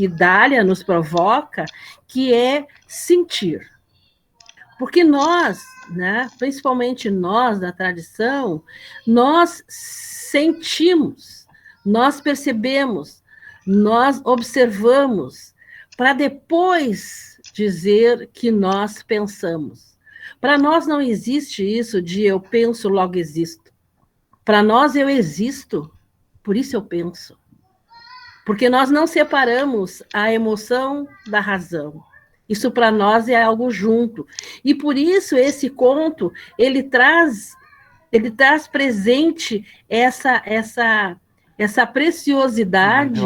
Dália nos provoca, que é sentir. Porque nós, né, principalmente nós da tradição, nós sentimos, nós percebemos, nós observamos, para depois dizer que nós pensamos. Para nós não existe isso de eu penso, logo existo. Para nós eu existo, por isso eu penso. Porque nós não separamos a emoção da razão. Isso para nós é algo junto. E por isso esse conto, ele traz presente essa preciosidade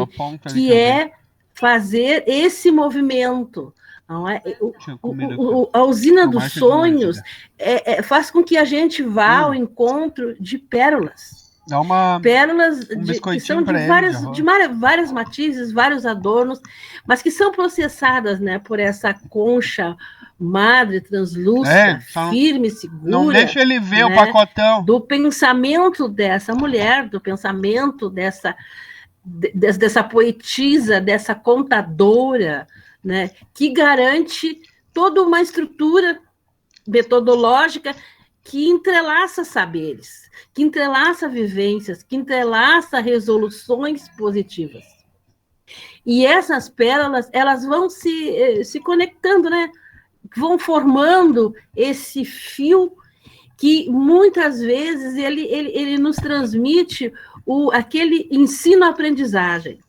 que é fazer esse movimento. Não é? A usina dos sonhos faz com que a gente vá ao encontro de pérolas. Pérolas que são de várias matizes, vários adornos, mas que são processadas, né, por essa concha madre, translúcida, firme, segura. Não deixa ele ver, né, o pacotão. Do pensamento dessa mulher, do pensamento dessa poetisa, dessa contadora, né, que garante toda uma estrutura metodológica que entrelaça saberes, que entrelaça vivências, que entrelaça resoluções positivas. E essas pérolas, elas vão se conectando, né? Vão formando esse fio que, muitas vezes, ele nos transmite aquele ensino-aprendizagem.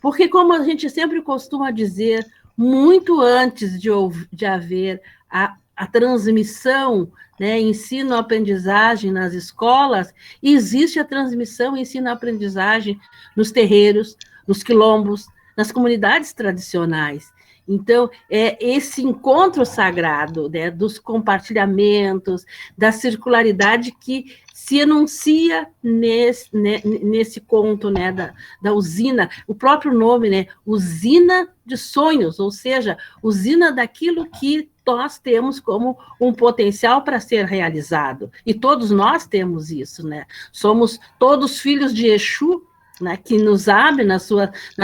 Porque, como a gente sempre costuma dizer, muito antes de haver a transmissão, né, ensino-aprendizagem nas escolas, existe a transmissão ensino-aprendizagem nos terreiros, nos quilombos, nas comunidades tradicionais. Então, é esse encontro sagrado, né, dos compartilhamentos, da circularidade que se enuncia nesse conto, né, da usina, o próprio nome, né, usina de sonhos, ou seja, usina daquilo que nós temos como um potencial para ser realizado. E todos nós temos isso, né? Somos todos filhos de Exu, né, que nos abre na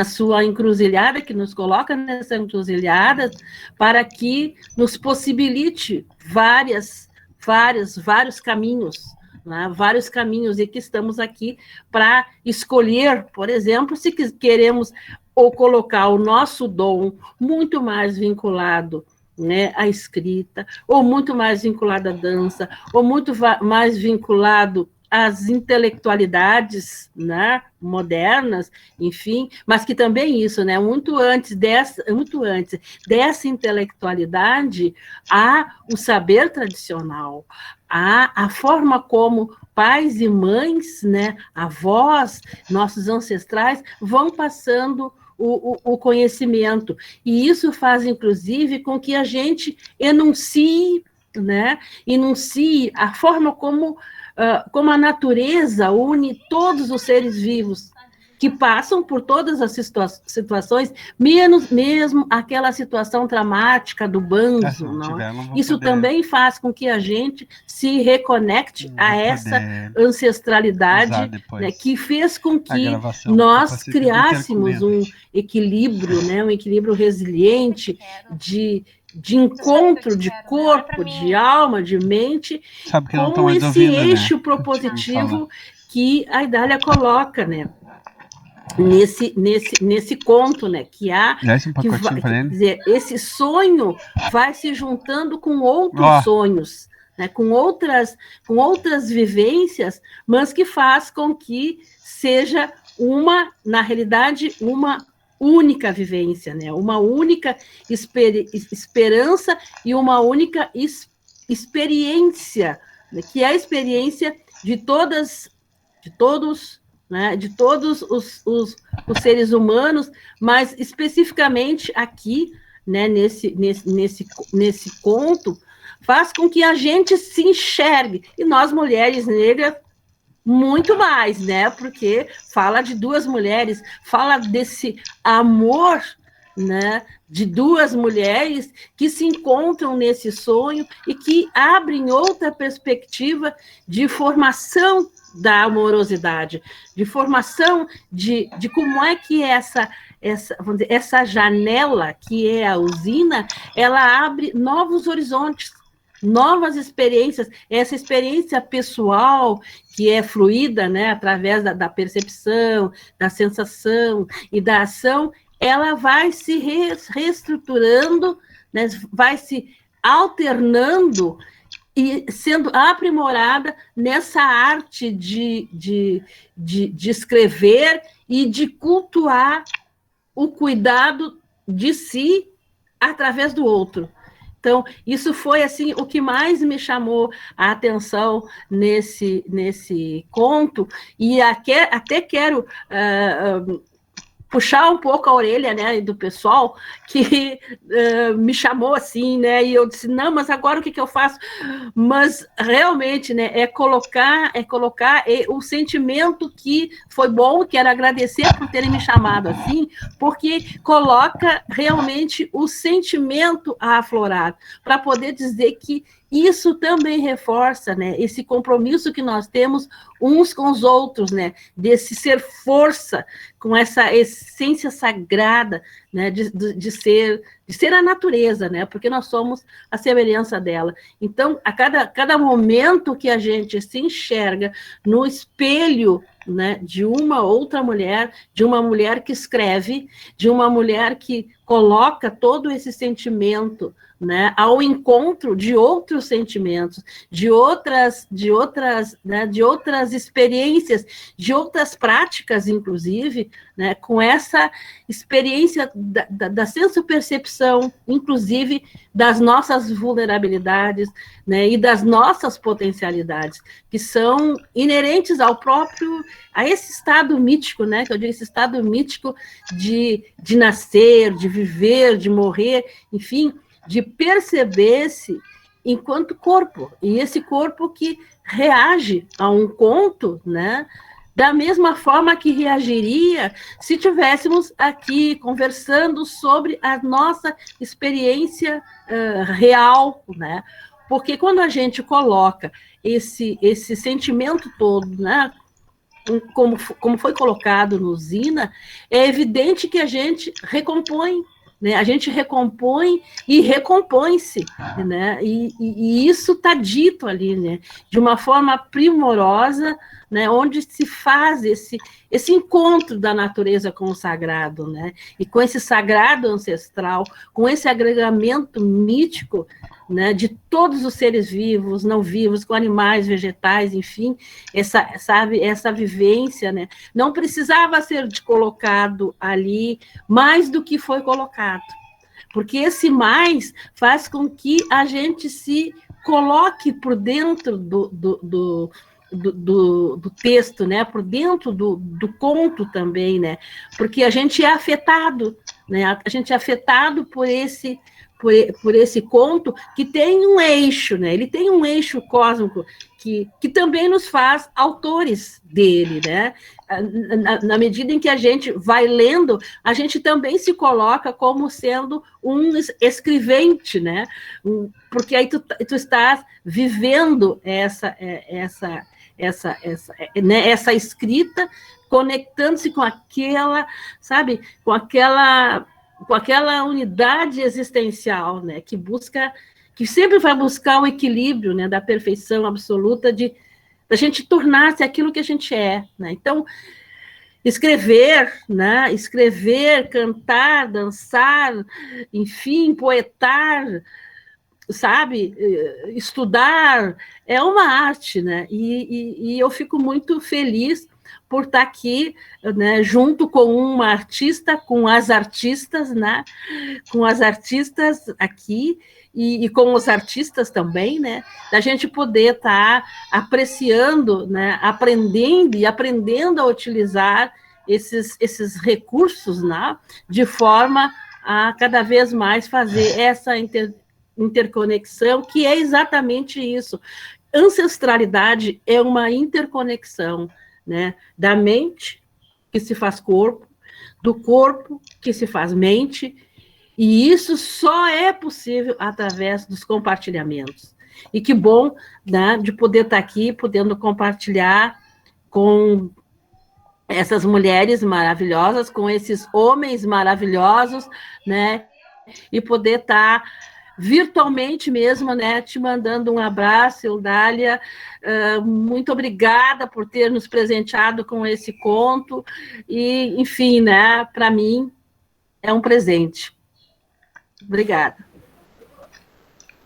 sua encruzilhada, que nos coloca nessa encruzilhada, para que nos possibilite vários caminhos, né, vários caminhos, e que estamos aqui para escolher, por exemplo, se queremos ou colocar o nosso dom muito mais vinculado, né, à escrita, ou muito mais vinculado à dança, ou muito mais vinculado às intelectualidades, né, modernas, enfim, mas que também isso, né, muito antes dessa intelectualidade, há o saber tradicional, há a forma como pais e mães, né, avós, nossos ancestrais, vão passando o conhecimento, e isso faz, inclusive, com que a gente enuncie, né, a forma como a natureza une todos os seres vivos, que passam por todas as situações, mesmo aquela situação dramática do banzo. Isso também faz com que a gente se reconecte a essa ancestralidade, né, que fez com que nós criássemos um equilíbrio, né, um equilíbrio resiliente de encontro de corpo, de alma, de mente, com esse eixo propositivo que a Idália coloca, né, nesse conto, né, que há, quer dizer, esse sonho vai se juntando com outros sonhos, né, com outras vivências, mas que faz com que seja na realidade, uma única vivência, né? Uma única esperança e uma única experiência, né? Que é a experiência de todos, né? De todos os seres humanos, mas especificamente aqui, né? Nesse conto, faz com que a gente se enxergue, e nós, mulheres negras, muito mais, né? Porque fala de duas mulheres, fala desse amor, né? De duas mulheres que se encontram nesse sonho e que abrem outra perspectiva de formação da amorosidade, de formação de como é que vamos dizer, essa janela que é a usina, ela abre novos horizontes, novas experiências, essa experiência pessoal que é fluida, né, através da percepção, da sensação e da ação, ela vai se reestruturando, né, vai se alternando e sendo aprimorada nessa arte de escrever e de cultuar o cuidado de si através do outro. Então, isso foi assim o que mais me chamou a atenção nesse conto, e até quero puxar um pouco a orelha, né, do pessoal que me chamou assim, né, e eu disse, não, mas agora o que eu faço? Mas realmente, né, é colocar o sentimento que foi bom, quero agradecer por terem me chamado assim, porque coloca realmente o sentimento aflorado, para poder dizer que isso também reforça, né, esse compromisso que nós temos uns com os outros, né, desse ser força, com essa essência sagrada, né, de ser a natureza, né, porque nós somos a semelhança dela. Então, a cada momento que a gente se enxerga no espelho, né, de uma outra mulher, de uma mulher que escreve, de uma mulher que coloca todo esse sentimento, né, ao encontro de outros sentimentos, de outras experiências, de outras práticas, inclusive, né, com essa experiência da senso-percepção, inclusive das nossas vulnerabilidades, né, e das nossas potencialidades, que são inerentes a esse estado mítico, né, que eu digo, esse estado mítico de nascer, de viver, de morrer, enfim, de perceber-se enquanto corpo, e esse corpo que reage a um conto, né, da mesma forma que reagiria se tivéssemos aqui conversando sobre a nossa experiência real, né? Porque quando a gente coloca esse sentimento todo, né, como foi colocado no Usina, é evidente que a gente recompõe, né? A gente recompõe e recompõe-se, né? E isso está dito ali, né? De uma forma primorosa, né? Onde se faz esse encontro da natureza com o sagrado, né? E com esse sagrado ancestral, com esse agregamento mítico, né, de todos os seres vivos, não vivos, com animais, vegetais, enfim, essa vivência, né, não precisava ser colocado ali mais do que foi colocado, porque esse mais faz com que a gente se coloque por dentro do texto, né, por dentro do conto também, né, porque a gente é afetado, né, a gente é afetado por esse conto que tem um eixo, né? Ele tem um eixo cósmico que também nos faz autores dele, né? Na medida em que a gente vai lendo, a gente também se coloca como sendo um escrevente, né? Porque aí tu estás vivendo essa escrita, conectando-se com aquela, sabe, com aquela unidade existencial, né, que sempre vai buscar o equilíbrio, né, da perfeição absoluta, da gente tornar-se aquilo que a gente é, né? Então, escrever, né, cantar, dançar, enfim, poetar, sabe, estudar, é uma arte, né, e eu fico muito feliz por estar aqui, né, junto com uma artista, com as artistas, né, com as artistas aqui, e com os artistas também, né, da gente poder estar apreciando, né, aprendendo a utilizar esses recursos, né, de forma a cada vez mais fazer essa interconexão, que é exatamente isso. Ancestralidade é uma interconexão, né, da mente, que se faz corpo, do corpo, que se faz mente, e isso só é possível através dos compartilhamentos. E que bom, né, de poder estar aqui, podendo compartilhar com essas mulheres maravilhosas, com esses homens maravilhosos, né, e poder estar virtualmente mesmo, né, te mandando um abraço, Eudália, muito obrigada por ter nos presenteado com esse conto, e, enfim, né, para mim, é um presente. Obrigada.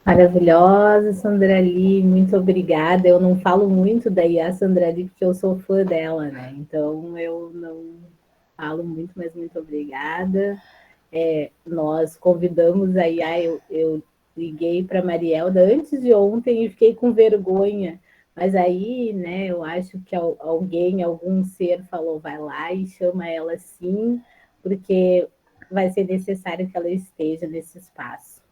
Maravilhosa, Sandra Lee, muito obrigada. Eu não falo muito da Iá Sandra Lee, porque eu sou fã dela, né? Então, eu não falo muito, mas muito obrigada. Nós convidamos a Iá, eu liguei para a Marielda antes de ontem e fiquei com vergonha. Mas aí, né, eu acho que alguém, algum ser falou, vai lá e chama ela sim, porque vai ser necessário que ela esteja nesse espaço.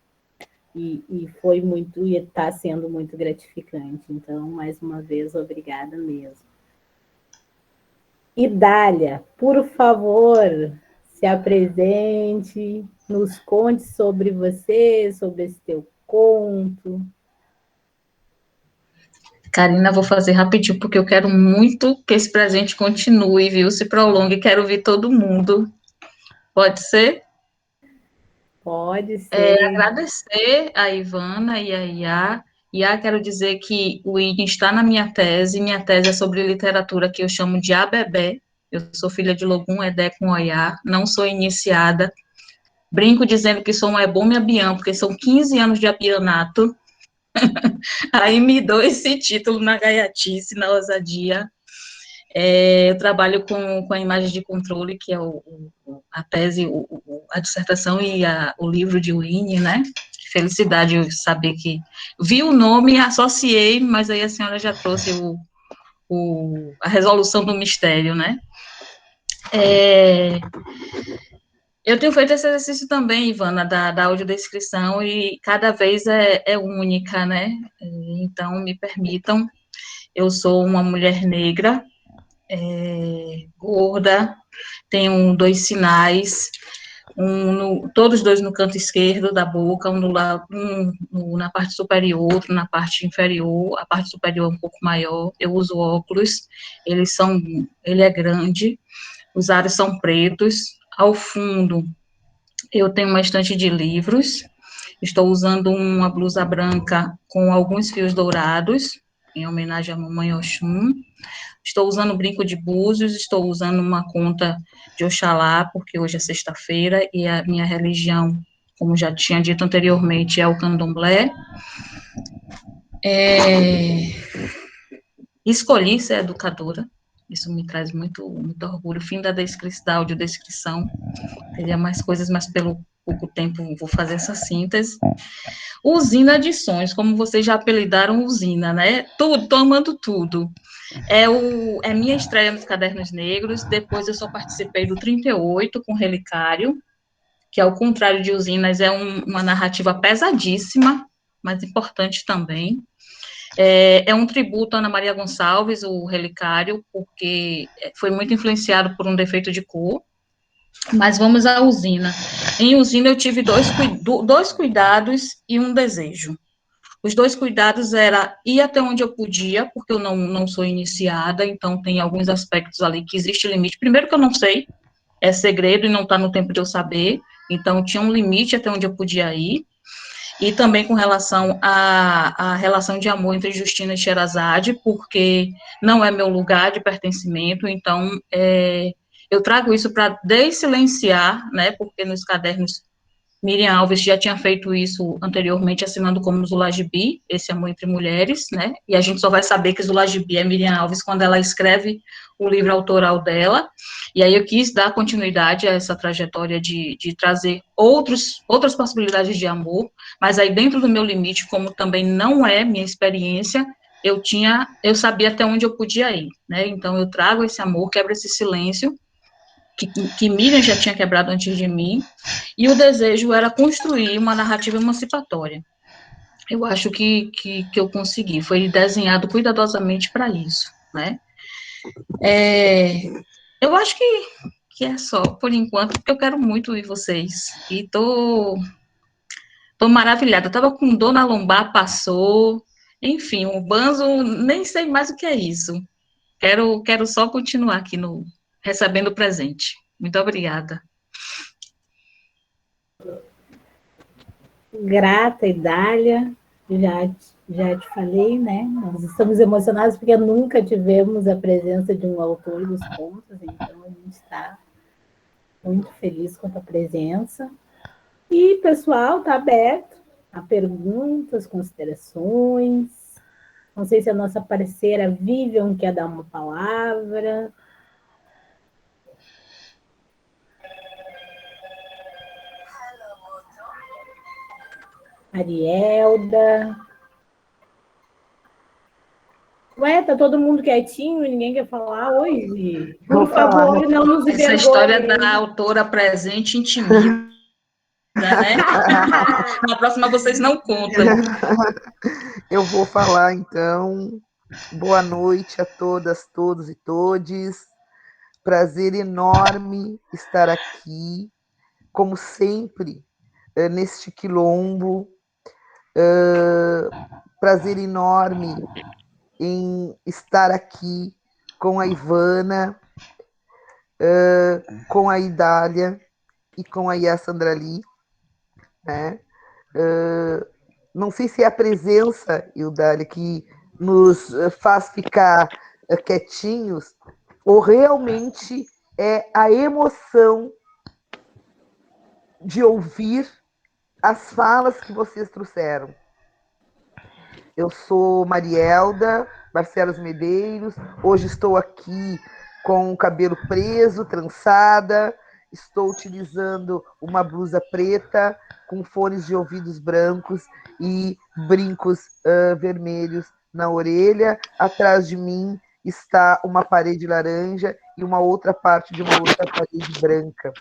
E foi muito, e está sendo muito gratificante. Então, mais uma vez, obrigada mesmo. E Dália, por favor, se apresente, nos conte sobre você, sobre esse teu conto. Karina, vou fazer rapidinho, porque eu quero muito que esse presente continue, viu? Se prolongue, quero ouvir todo mundo. Pode ser? Pode ser. Agradecer a Ivana e a Iá. Iá, quero dizer que o Iden está na minha tese é sobre literatura que eu chamo de Abebé. Eu sou filha de Logum, Edé com Oyá, não sou iniciada. Brinco dizendo que sou uma Ebome Abiã, porque são 15 anos de abianato. Aí me dou esse título na gaiatice, na ousadia. Eu trabalho com a imagem de controle, que é a tese, a dissertação e o livro de Winnie, né? Felicidade eu saber que... Vi o nome, associei, mas aí a senhora já trouxe a resolução do mistério, né? Eu tenho feito esse exercício também, Ivana, da audiodescrição, e cada vez é única, né? Então, me permitam, eu sou uma mulher negra, gorda, tenho 2 sinais, todos 2 no canto esquerdo da boca, um na parte superior, outro na parte inferior, a parte superior é um pouco maior, eu uso óculos, ele é grande, os aros são pretos, ao fundo eu tenho uma estante de livros, estou usando uma blusa branca com alguns fios dourados, em homenagem à mamãe Oxum. Estou usando brinco de búzios, estou usando uma conta de Oxalá, porque hoje é sexta-feira, e a minha religião, como já tinha dito anteriormente, é o candomblé. Escolhi ser educadora, isso me traz muito, muito orgulho. Fim da audiodescrição, teria mais coisas, mas pelo pouco tempo vou fazer essa síntese. Usina de sonhos, como vocês já apelidaram usina, né? Tudo, tô amando tudo. É minha estreia nos Cadernos Negros, depois eu só participei do 38 com Relicário, que ao contrário de Usinas, é uma narrativa pesadíssima, mas importante também. É um tributo a Ana Maria Gonçalves, o Relicário, porque foi muito influenciado por um defeito de cor. Mas vamos à Usina. Em Usina eu tive dois cuidados e um desejo. Os 2 cuidados era ir até onde eu podia, porque eu não sou iniciada, então tem alguns aspectos ali que existe limite. Primeiro que eu não sei, é segredo e não está no tempo de eu saber, então tinha um limite até onde eu podia ir. E também com relação à relação de amor entre Justina e Sherazade, porque não é meu lugar de pertencimento, então eu trago isso para desilenciar, né, porque nos cadernos Miriam Alves já tinha feito isso anteriormente, assinando como Zulagibi, esse Amor Entre Mulheres, né? E a gente só vai saber que Zulagibi é Miriam Alves quando ela escreve o livro autoral dela. E aí eu quis dar continuidade a essa trajetória de trazer outras possibilidades de amor, mas aí dentro do meu limite, como também não é minha experiência, eu sabia até onde eu podia ir, né? Então eu trago esse amor, quebro esse silêncio, que Miriam já tinha quebrado antes de mim, e o desejo era construir uma narrativa emancipatória. Eu acho que eu consegui, foi desenhado cuidadosamente para isso, né? Eu acho que é só, por enquanto, porque eu quero muito ir vocês, e tô maravilhada, eu tava com dor na lombar, passou, enfim, o banzo, nem sei mais o que é isso. Quero só continuar aqui recebendo o presente. Muito obrigada. Grata, Idália, já te falei, né? Nós estamos emocionados porque nunca tivemos a presença de um autor dos contos, então a gente está muito feliz com a tua presença. E, pessoal, está aberto a perguntas, considerações. Não sei se a nossa parceira Vivian quer dar uma palavra. Arielda. Ué, tá todo mundo quietinho e ninguém quer falar hoje? Por favor, não nos envergonhem. Essa história da autora presente intimida, né? Na próxima vocês não contam. Eu vou falar, então. Boa noite a todas, todos e todes. Prazer enorme estar aqui, como sempre, neste quilombo. Prazer enorme em estar aqui com a Ivana, com a Idália e com a Yassandra Lee, né? Não sei se é a presença, Idália, que nos faz ficar quietinhos, ou realmente é a emoção de ouvir as falas que vocês trouxeram. Eu sou Marielda Barcelos Medeiros, hoje estou aqui com o cabelo preso, trançada, estou utilizando uma blusa preta, com fones de ouvidos brancos e brincos vermelhos na orelha. Atrás de mim está uma parede laranja e uma outra parte de uma outra parede branca.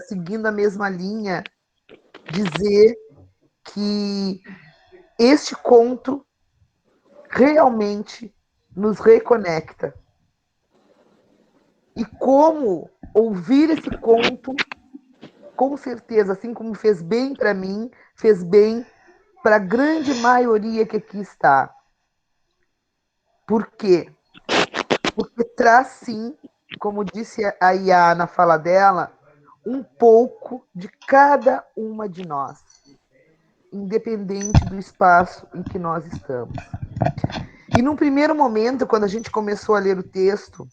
Seguindo a mesma linha, dizer que este conto realmente nos reconecta. E como ouvir esse conto, com certeza, assim como fez bem para mim, fez bem para a grande maioria que aqui está. Por quê? Porque traz, sim, como disse a Iá na fala dela, um pouco de cada uma de nós, independente do espaço em que nós estamos. E num primeiro momento, quando a gente começou a ler o texto,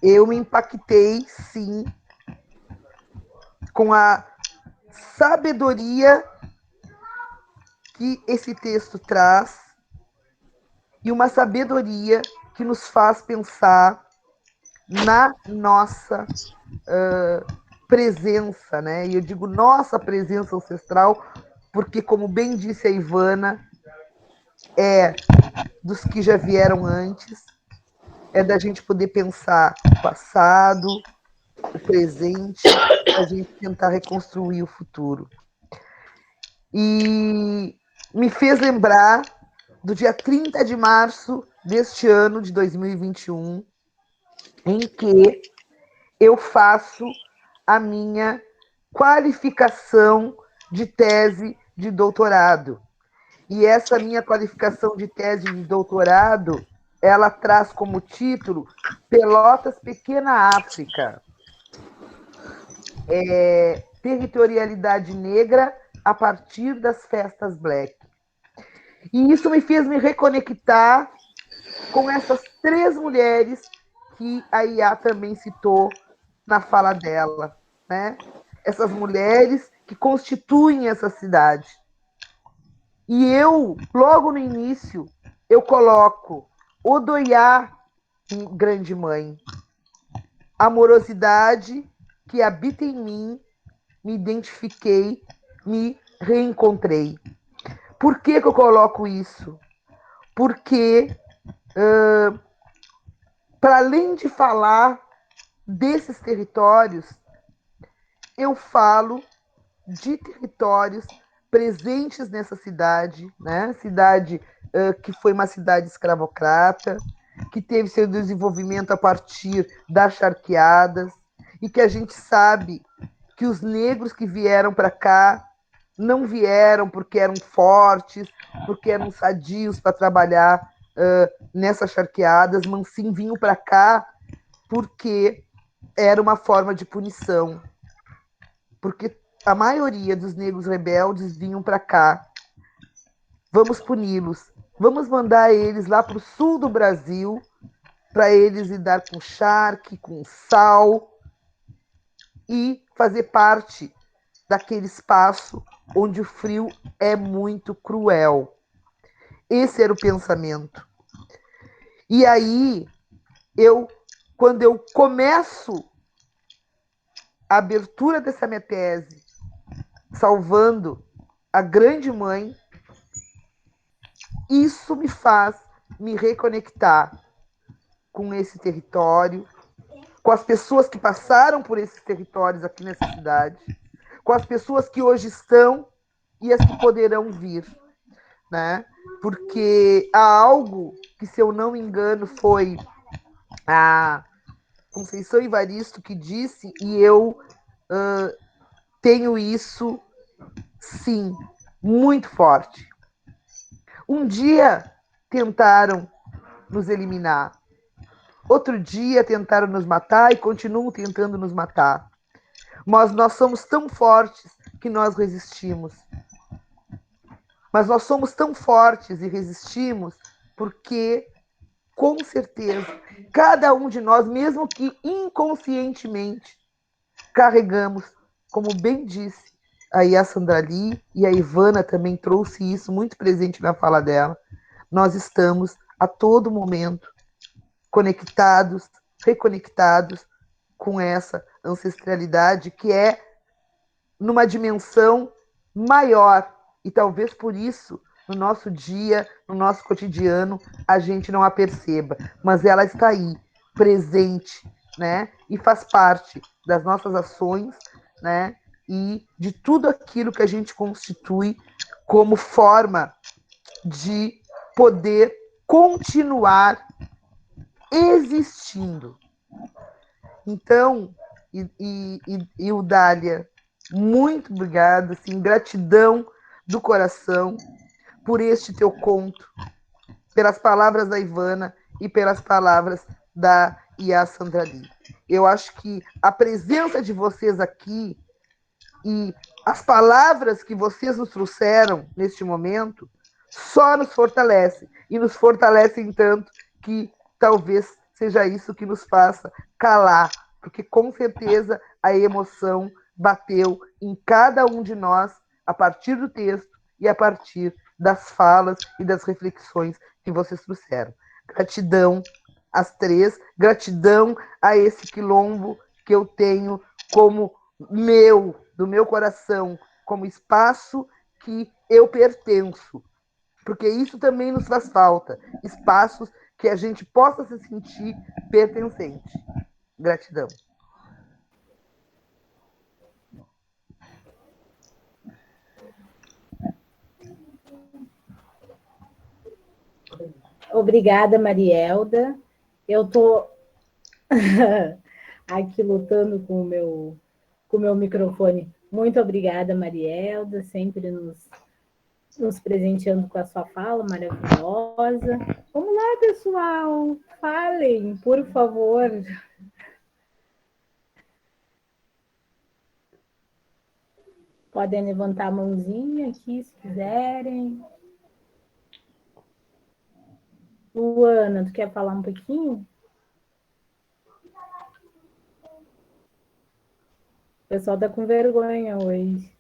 eu me impactei, sim, com a sabedoria que esse texto traz e uma sabedoria que nos faz pensar na nossa presença, né? E eu digo nossa presença ancestral, porque, como bem disse a Ivana, é dos que já vieram antes, é da gente poder pensar o passado, o presente, a gente tentar reconstruir o futuro. E me fez lembrar do dia 30 de março deste ano de 2021, em que eu faço a minha qualificação de tese de doutorado. E essa minha qualificação de tese de doutorado, ela traz como título Pelotas Pequena África. Territorialidade negra a partir das festas black. E isso me fez me reconectar com essas 3 mulheres que a Iá também citou na fala dela, né? essas mulheres que constituem essa cidade. E eu, logo no início, eu coloco Odoiá, grande mãe, amorosidade que habita em mim, me identifiquei, me reencontrei. Por que eu coloco isso? Porque, para além de falar desses territórios, eu falo de territórios presentes nessa cidade, né? Cidade que foi uma cidade escravocrata, que teve seu desenvolvimento a partir das charqueadas, e que a gente sabe que os negros que vieram para cá não vieram porque eram fortes, porque eram sadios para trabalhar nessas charqueadas, mas sim vinham para cá porque era uma forma de punição. Porque a maioria dos negros rebeldes vinham para cá. Vamos puni-los. Vamos mandar eles lá para o sul do Brasil, para eles lidar com charque, com sal, e fazer parte daquele espaço onde o frio é muito cruel. Esse era o pensamento. E aí, quando eu começo a abertura dessa minha tese, salvando a grande mãe, isso me faz me reconectar com esse território, com as pessoas que passaram por esses territórios aqui nessa cidade, com as pessoas que hoje estão e as que poderão vir, né? Porque há algo que, se eu não me engano, foi a Conceição Evaristo que disse, e eu tenho isso, sim, muito forte. Um dia tentaram nos eliminar, outro dia tentaram nos matar e continuam tentando nos matar. Mas nós somos tão fortes que nós resistimos. Mas nós somos tão fortes e resistimos porque, com certeza, cada um de nós, mesmo que inconscientemente, carregamos, como bem disse a Sandra Lee, e a Ivana também trouxe isso muito presente na fala dela, nós estamos a todo momento conectados, reconectados com essa ancestralidade que é numa dimensão maior, e talvez por isso, no nosso dia, no nosso cotidiano, a gente não a perceba, mas ela está aí, presente, né? E faz parte das nossas ações, né? E de tudo aquilo que a gente constitui como forma de poder continuar existindo. Então, Eudália, muito obrigada, assim, gratidão do coração por este teu conto, pelas palavras da Ivana e pelas palavras da Iá Sandra Lee. Eu acho que a presença de vocês aqui e as palavras que vocês nos trouxeram neste momento só nos fortalecem, e nos fortalecem tanto que talvez seja isso que nos faça calar, porque com certeza a emoção bateu em cada um de nós a partir do texto e a partir das falas e das reflexões que vocês trouxeram. Gratidão às três, gratidão a esse quilombo que eu tenho como do meu coração, como espaço que eu pertenço, porque isso também nos faz falta, espaços que a gente possa se sentir pertencente. Gratidão. Obrigada, Marielda. Eu estou aqui lutando com o meu microfone. Muito obrigada, Marielda, sempre nos presenteando com a sua fala maravilhosa. Vamos lá, pessoal, falem, por favor. Podem levantar a mãozinha aqui, se quiserem. Luana, tu quer falar um pouquinho? O pessoal tá com vergonha hoje.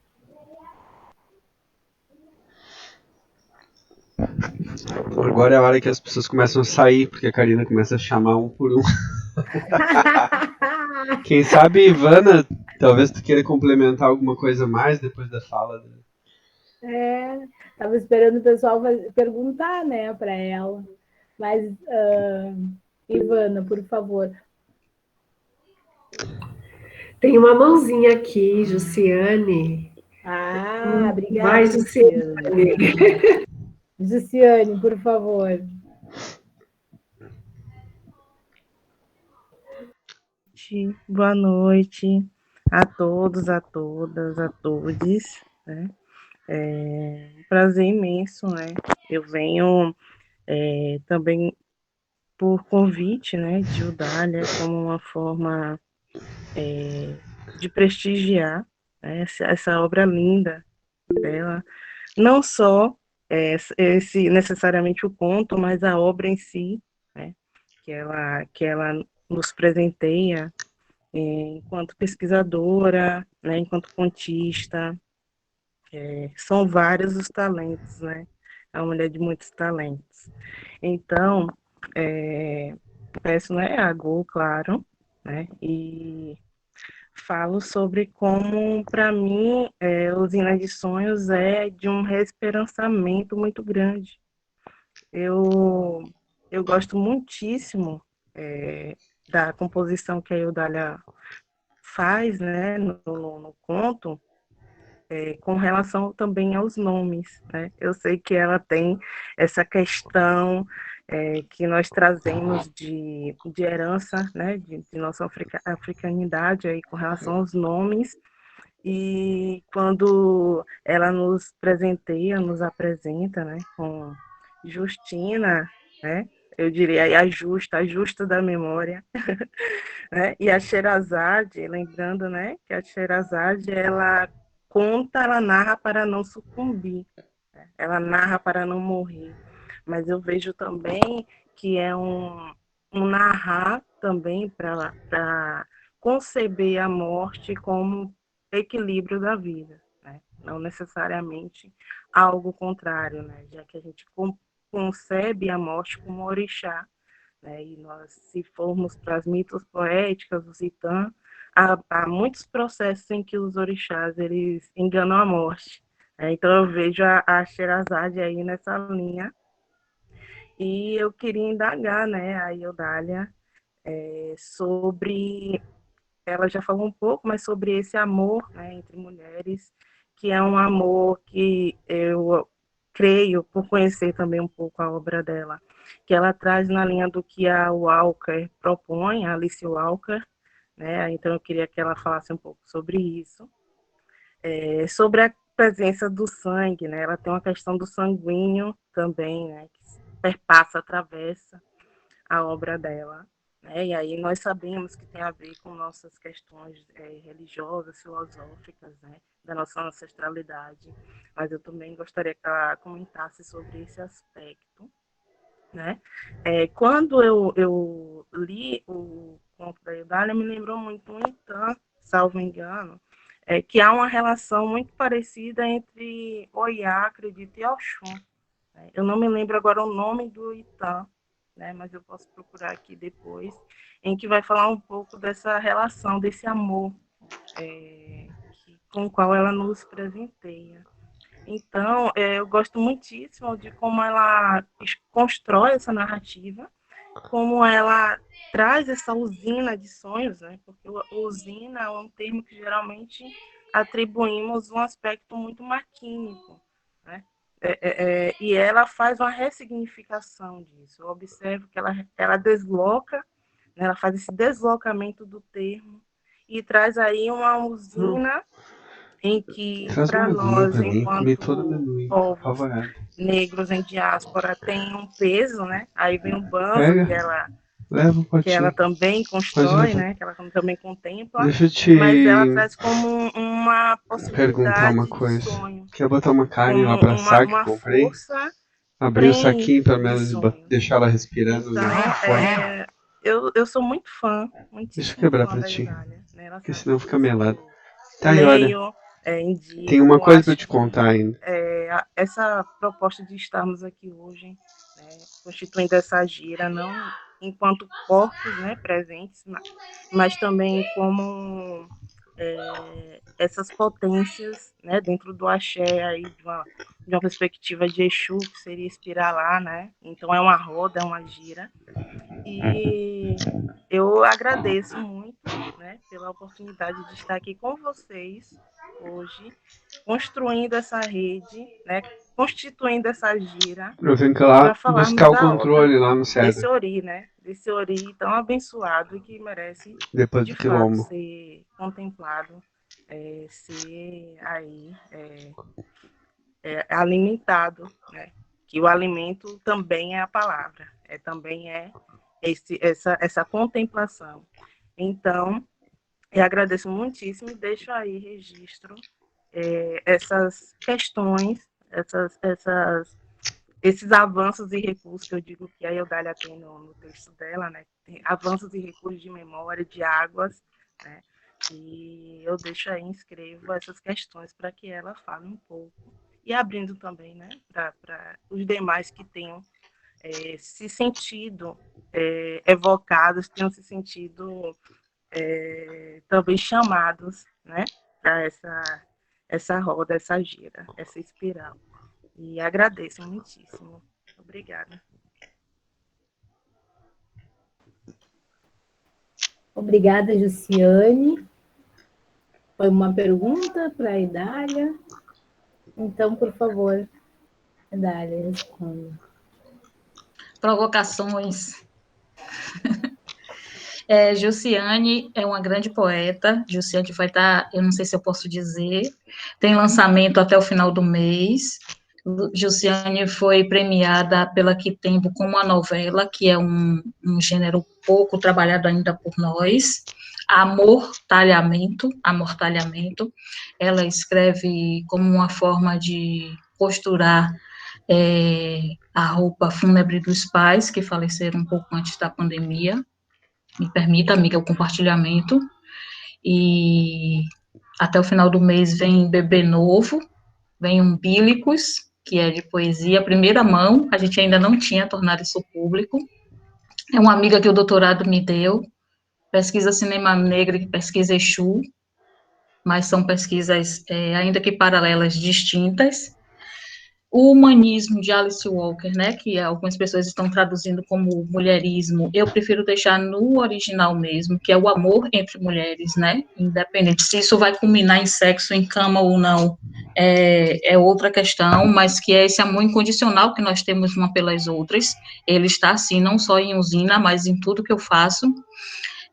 Agora é a hora que as pessoas começam a sair, porque a Karina começa a chamar um por um. Quem sabe, Ivana, talvez tu queira complementar alguma coisa mais depois da fala. Tava esperando o pessoal perguntar, né, para ela. Mas, Ivana, por favor. Tem uma mãozinha aqui, Jussiane. Obrigada. Vai, Jussiane. Jussiane, por favor. Boa noite a todos, a todas, a todes, né? É um prazer imenso, né? Eu venho também por convite, né, de Eudália, como uma forma de prestigiar, né, essa obra linda dela, não só esse necessariamente o conto, mas a obra em si, né, que ela nos presenteia enquanto pesquisadora, né, enquanto contista. São vários os talentos, né? É uma mulher de muitos talentos. Então, peço, né, a Go, claro, né? E falo sobre como, para mim, Usina de Sonhos é de um reesperançamento muito grande. Eu gosto muitíssimo da composição que a Eudália faz, né, no conto, com relação também aos nomes, né? Eu sei que ela tem essa questão que nós trazemos de herança, né, de nossa africanidade aí com relação aos nomes, e quando ela nos presenteia, nos apresenta, né, com Justina, né, eu diria aí a justa da memória, né, e a Sherazade, lembrando, né, que a Sherazade, ela conta, ela narra para não sucumbir, né? Ela narra para não morrer, mas eu vejo também que é um narrar também para conceber a morte como equilíbrio da vida, né? Não necessariamente algo contrário, né? Já que a gente concebe a morte como orixá, né? E nós, se formos para as mitos poéticas, os Itã, há muitos processos em que os orixás eles enganam a morte. Então eu vejo a Sherazade aí nessa linha, e eu queria indagar, né, a Eudália sobre, ela já falou um pouco, mas sobre esse amor, né, entre mulheres, que é um amor que eu creio, por conhecer também um pouco a obra dela, que ela traz na linha do que a Walker propõe, a Alice Walker, né? Então eu queria que ela falasse um pouco sobre isso, sobre a presença do sangue, né? Ela tem uma questão do sanguíneo também, né? Que perpassa, atravessa a obra dela, né? E aí nós sabemos que tem a ver com nossas questões religiosas, filosóficas, né? Da nossa ancestralidade, mas eu também gostaria que ela comentasse sobre esse aspecto, né? Quando eu li o conto da Eudália, me lembrou muito um Itã, salvo engano, que há uma relação muito parecida entre Oiá, acredito, e Oxum. Né? Eu não me lembro agora o nome do Itã, né? Mas eu posso procurar aqui depois, em que vai falar um pouco dessa relação, desse amor com o qual ela nos presenteia. Então, eu gosto muitíssimo de como ela constrói essa narrativa, como ela traz essa usina de sonhos, né? Porque usina é um termo que geralmente atribuímos um aspecto muito maquínico, né? E ela faz uma ressignificação disso. Eu observo que ela desloca, né? Ela faz esse deslocamento do termo e traz aí uma usina em que, Traz para uma aguinha nós, pra mim, comi todo enquanto amendoim, povos apavorado. negros em diáspora, tem um peso, né? Aí vem o banzo Pega, leva um que ela potinho. também Pode constrói, levar. né? Que ela também contempla, Deixa eu mas ela te traz como uma perguntar uma possibilidade de coisa. sonho, Quer botar uma carne lá como pra assar que eu uma comprei? força Abrir o prenhe saquinho, pelo de menos sonhos. deixar ela respirando Então, forte. eu sou muito fã, Deixa eu muitíssimo quebrar fã pra da ti, Eudália, né? Ela porque sabe senão fica disso. melado. Tá, e olha, leio, indico, tem uma coisa para acho te contar ainda. essa proposta de estarmos aqui hoje, né, constituindo essa gira, não enquanto corpos, né, presentes, mas também como essas potências, né, dentro do axé, aí, de uma perspectiva de Exu, que seria espiralar, né? Então é uma roda, é uma gira. E eu agradeço muito, né, pela oportunidade de estar aqui com vocês hoje, construindo essa rede, né, constituindo essa gira, Eu tenho que ir lá para falarmos buscar o da obra controle lá no desse Cedro, Ori, né, desse Ori tão abençoado e que merece, depois de do fato, quilombo. ser contemplado, ser aí alimentado, né, que o alimento também é a palavra, também é essa contemplação. Então, eu agradeço muitíssimo e deixo aí registro essas questões, esses avanços e recursos que eu digo que a Eudália tem no texto dela, né? Tem avanços e recursos de memória, de águas, né? E eu deixo aí, inscrevo essas questões para que ela fale um pouco. E abrindo também, né, para os demais que tenham se sentido evocados, tenham se sentido também chamados, né, para essa roda, essa gira, essa espiral. E agradeço muitíssimo. Obrigada. Obrigada, Jussiane. Foi uma pergunta para a Idália. Então, por favor, Idália, responda. Provocações. Jussiane é uma grande poeta. Jussiane vai estar, eu não sei se eu posso dizer, tem lançamento até o final do mês. Jussiane foi premiada pela Quitempo com uma novela, que é um gênero pouco trabalhado ainda por nós, Amortalhamento. Ela escreve como uma forma de costurar a roupa fúnebre dos pais, que faleceram um pouco antes da pandemia. Me permita, amiga, o compartilhamento. E até o final do mês vem Bebê Novo, vem Umbílicos, que é de poesia, primeira mão, a gente ainda não tinha tornado isso público. É uma amiga que o doutorado me deu, pesquisa cinema negro e pesquisa Exu, mas são pesquisas, ainda que paralelas, distintas. O humanismo de Alice Walker, né, que algumas pessoas estão traduzindo como mulherismo, eu prefiro deixar no original mesmo, que é o amor entre mulheres, né, independente se isso vai culminar em sexo, em cama ou não, é outra questão, mas que é esse amor incondicional que nós temos uma pelas outras. Ele está, assim, não só em usina, mas em tudo que eu faço.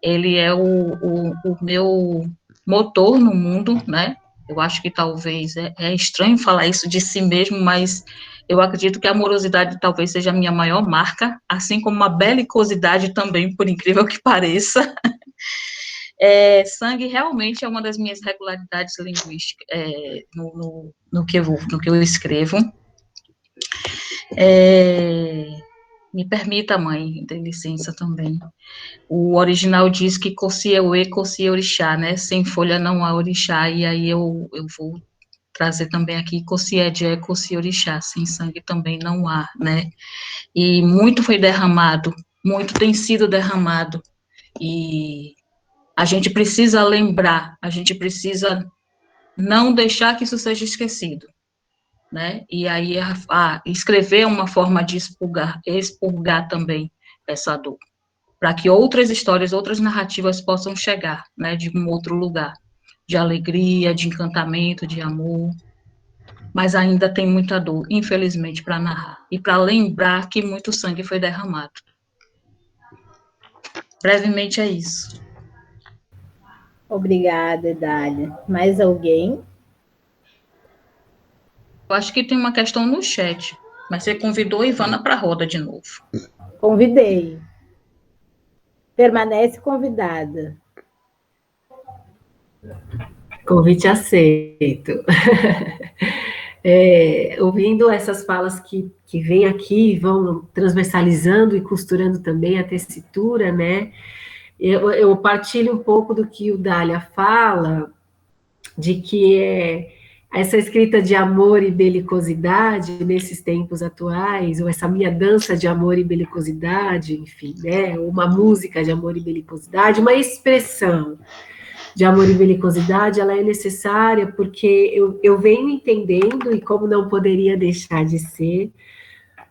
Ele é o meu motor no mundo, né? Eu acho que talvez é estranho falar isso de si mesmo, mas eu acredito que a amorosidade talvez seja a minha maior marca, assim como a belicosidade também, por incrível que pareça. Sangue realmente é uma das minhas regularidades linguísticas no que eu escrevo. Me permita, mãe, dê licença também. O original diz que Coci Ewe, Coci Orixá, né? Sem folha não há orixá, e aí eu vou trazer também aqui Coci Edé, Coci Orixá, sem sangue também não há, né? E muito foi derramado, muito tem sido derramado, e a gente precisa lembrar, a gente precisa não deixar que isso seja esquecido, né? E aí escrever é uma forma de expurgar também essa dor, para que outras histórias, outras narrativas possam chegar, né, de um outro lugar, de alegria, de encantamento, de amor, mas ainda tem muita dor, infelizmente, para narrar, e para lembrar que muito sangue foi derramado. Brevemente é isso. Obrigada, Idália. Mais alguém? Eu acho que tem uma questão no chat, mas você convidou a Ivana para a roda de novo. Convidei. Permanece convidada. Convite aceito. Ouvindo essas falas que vêm aqui, vão transversalizando e costurando também a tessitura, né? Eu partilho um pouco do que o Dália fala, de que essa escrita de amor e belicosidade nesses tempos atuais, ou essa minha dança de amor e belicosidade, enfim, né, uma música de amor e belicosidade, uma expressão de amor e belicosidade, ela é necessária porque eu venho entendendo, e como não poderia deixar de ser,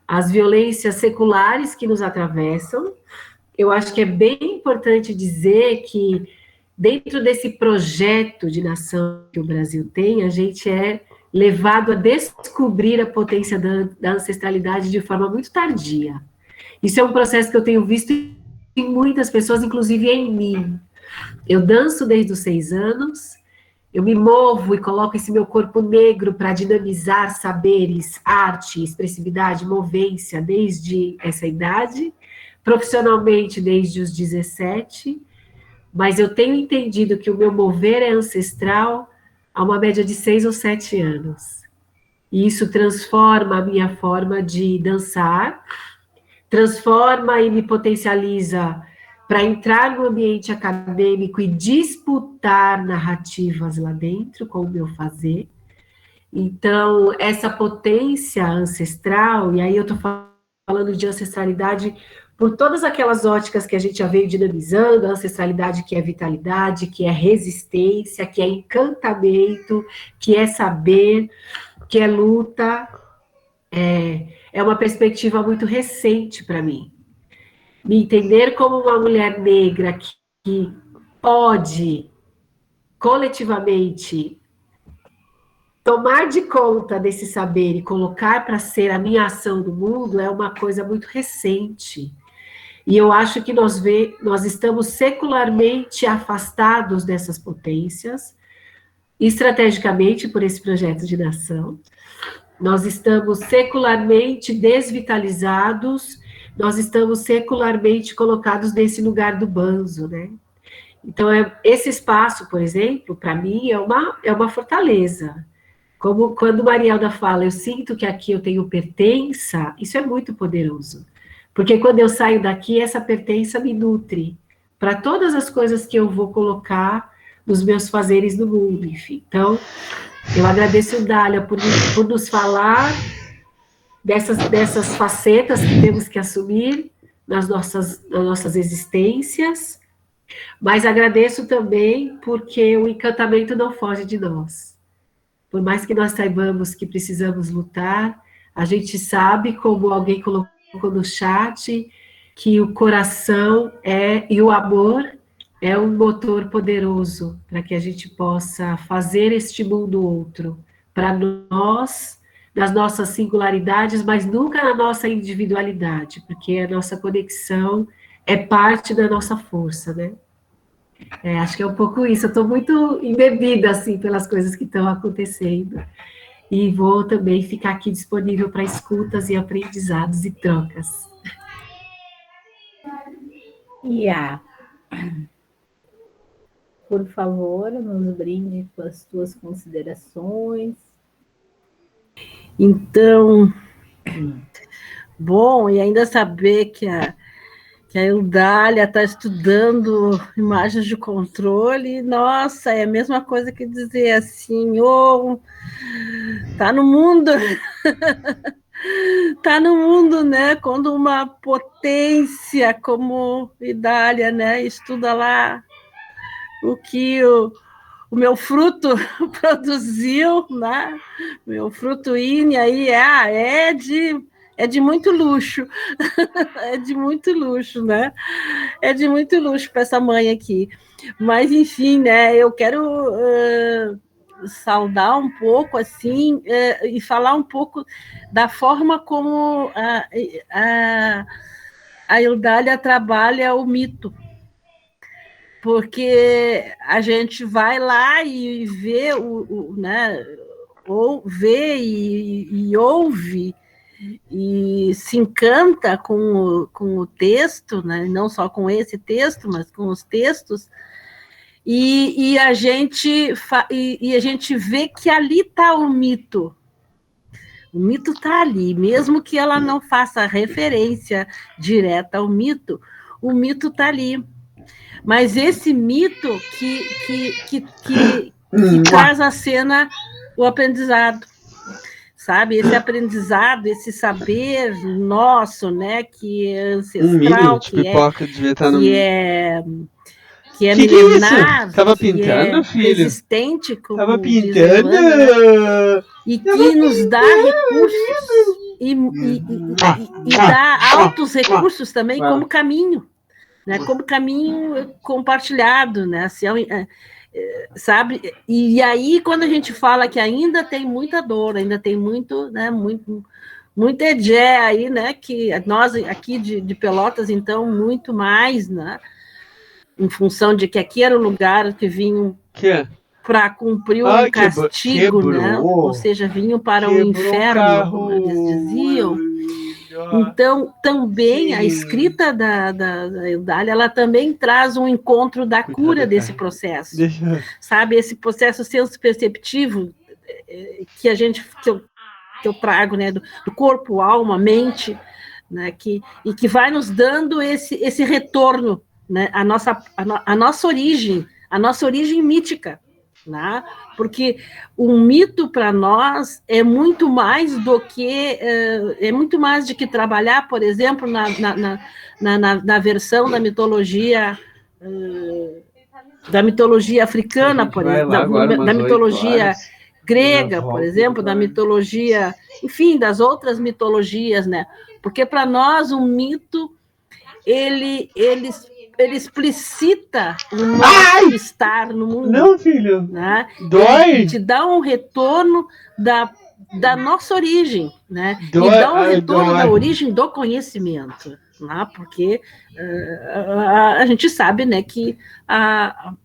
as violências seculares que nos atravessam. Eu acho que é bem importante dizer que, dentro desse projeto de nação que o Brasil tem, a gente é levado a descobrir a potência da ancestralidade de forma muito tardia. Isso é um processo que eu tenho visto em muitas pessoas, inclusive em mim. Eu danço desde os 6 anos, eu me movo e coloco esse meu corpo negro para dinamizar saberes, arte, expressividade, movência desde essa idade, profissionalmente desde os 17, mas eu tenho entendido que o meu mover é ancestral há uma média de 6 ou 7 anos. E isso transforma a minha forma de dançar, transforma e me potencializa para entrar no ambiente acadêmico e disputar narrativas lá dentro com o meu fazer. Então, essa potência ancestral, e aí eu estou falando de ancestralidade por todas aquelas óticas que a gente já veio dinamizando, a ancestralidade que é vitalidade, que é resistência, que é encantamento, que é saber, que é luta, é uma perspectiva muito recente para mim. Me entender como uma mulher negra que pode, coletivamente, tomar de conta desse saber e colocar para ser a minha ação no mundo é uma coisa muito recente. E eu acho que nós estamos secularmente afastados dessas potências, estrategicamente por esse projeto de nação. Nós estamos secularmente desvitalizados, nós estamos secularmente colocados nesse lugar do banzo, né? Então, esse espaço, por exemplo, para mim, é uma fortaleza. Como quando Marielda fala, eu sinto que aqui eu tenho pertença, isso é muito poderoso. Porque quando eu saio daqui, essa pertença me nutre para todas as coisas que eu vou colocar nos meus fazeres no mundo, enfim. Então, eu agradeço, Dália, por nos falar dessas facetas que temos que assumir nas nossas existências, mas agradeço também porque o encantamento não foge de nós. Por mais que nós saibamos que precisamos lutar, a gente sabe, como alguém colocou no chat, que o coração e o amor é um motor poderoso para que a gente possa fazer este mundo outro, para nós, nas nossas singularidades, mas nunca na nossa individualidade, porque a nossa conexão é parte da nossa força, né? Acho que é um pouco isso. Eu estou muito embebida, assim, pelas coisas que estão acontecendo. E vou também ficar aqui disponível para escutas e aprendizados e trocas. Ia, por favor, nos brinde com as tuas considerações. Então, bom, e ainda saber que a Eudália está estudando imagens de controle, nossa, é a mesma coisa que dizer assim, tá no mundo, tá no mundo, né, quando uma potência como Eudália, né, estuda lá o que o meu fruto produziu, né, meu fruto INE aí é de muito luxo, é de muito luxo, né? É de muito luxo para essa mãe aqui. Mas, enfim, né? Eu quero saudar um pouco, assim, e falar um pouco da forma como a Eudália trabalha o mito. Porque a gente vai lá e vê, né? Ou vê e ouve, e se encanta com o texto, né? Não só com esse texto, mas com os textos, e a gente vê que ali está o mito está ali, mesmo que ela não faça referência direta ao mito, o mito está ali. Mas esse mito que traz à cena o aprendizado, sabe? Esse aprendizado, esse saber nosso, né? Que é ancestral, de pipoca devia estar no... que é Que é milenar, isso? Tava que pintando, é filho? resistente, como Tava diz pintando? Joana, né? E que nos dá recursos e dá altos recursos também como caminho, né? Como caminho compartilhado, né? Assim, sabe? E aí, quando a gente fala que ainda tem muita dor, ainda tem muito, né? Muito edé aí, né? Que nós aqui de Pelotas, então, muito mais, né? Em função de que aqui era o lugar que vinham para cumprir um castigo, né? Ou seja, vinham para o inferno, como eles diziam. Então, também a escrita da Eudália, ela também traz um encontro da cura desse processo, sabe? Esse processo senso-perceptivo que eu trago, né? Do corpo, alma, mente, né? Que vai nos dando esse retorno, né? A nossa origem mítica, né? Porque um mito para nós é muito mais do que trabalhar, por exemplo, na versão da mitologia africana, por exemplo, da mitologia grega, por exemplo, da mitologia, enfim, das outras mitologias, né? Porque para nós um mito ele explicita o nosso estar no mundo. Não, filho. Né? Dói. Ele te dá um retorno da nossa origem, né? E dá um retorno da origem do conhecimento, né? Porque a gente sabe, né, que a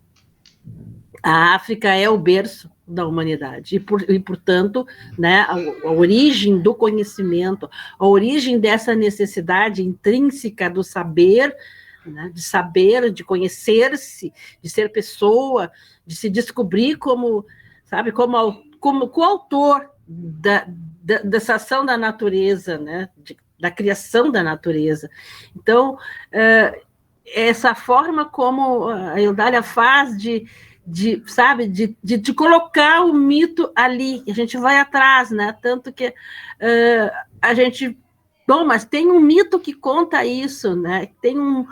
África é o berço da humanidade e portanto, né, a origem do conhecimento, a origem dessa necessidade intrínseca do saber, né, de saber, de conhecer-se, de ser pessoa, de se descobrir como, sabe, como coautor dessa ação da natureza, né, da criação da natureza. Então, essa forma como a Eudália faz de colocar o mito ali, a gente vai atrás, né? Tanto que a gente... Bom, mas tem um mito que conta isso, né? Tem um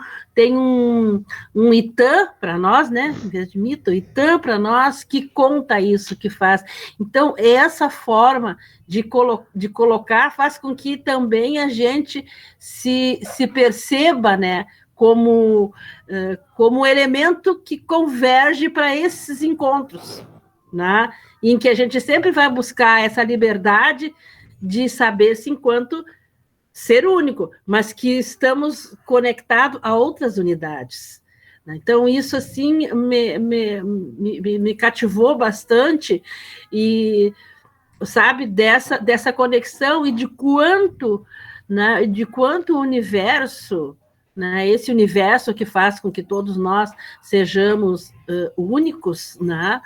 Itã para nós, né? Em vez de mito, Itã para nós que conta isso, que faz. Então, essa forma de colocar faz com que também a gente se perceba, né? Como elemento que converge para esses encontros, né? Em que a gente sempre vai buscar essa liberdade de saber-se enquanto ser único, mas que estamos conectados a outras unidades. Então, isso, assim, me cativou bastante, e, sabe, dessa conexão e de quanto, né, o universo... Né, esse universo que faz com que todos nós sejamos únicos, né,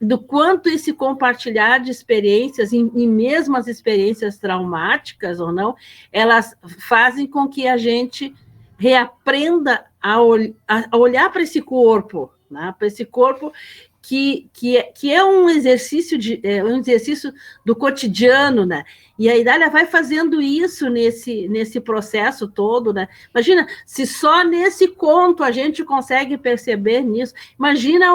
do quanto esse compartilhar de experiências, e mesmo as experiências traumáticas ou não, elas fazem com que a gente reaprenda a olhar para esse corpo, né, para esse corpo que é um exercício do cotidiano, né? E a Idália vai fazendo isso nesse processo todo, né? Imagina, se só nesse conto a gente consegue perceber nisso, imagina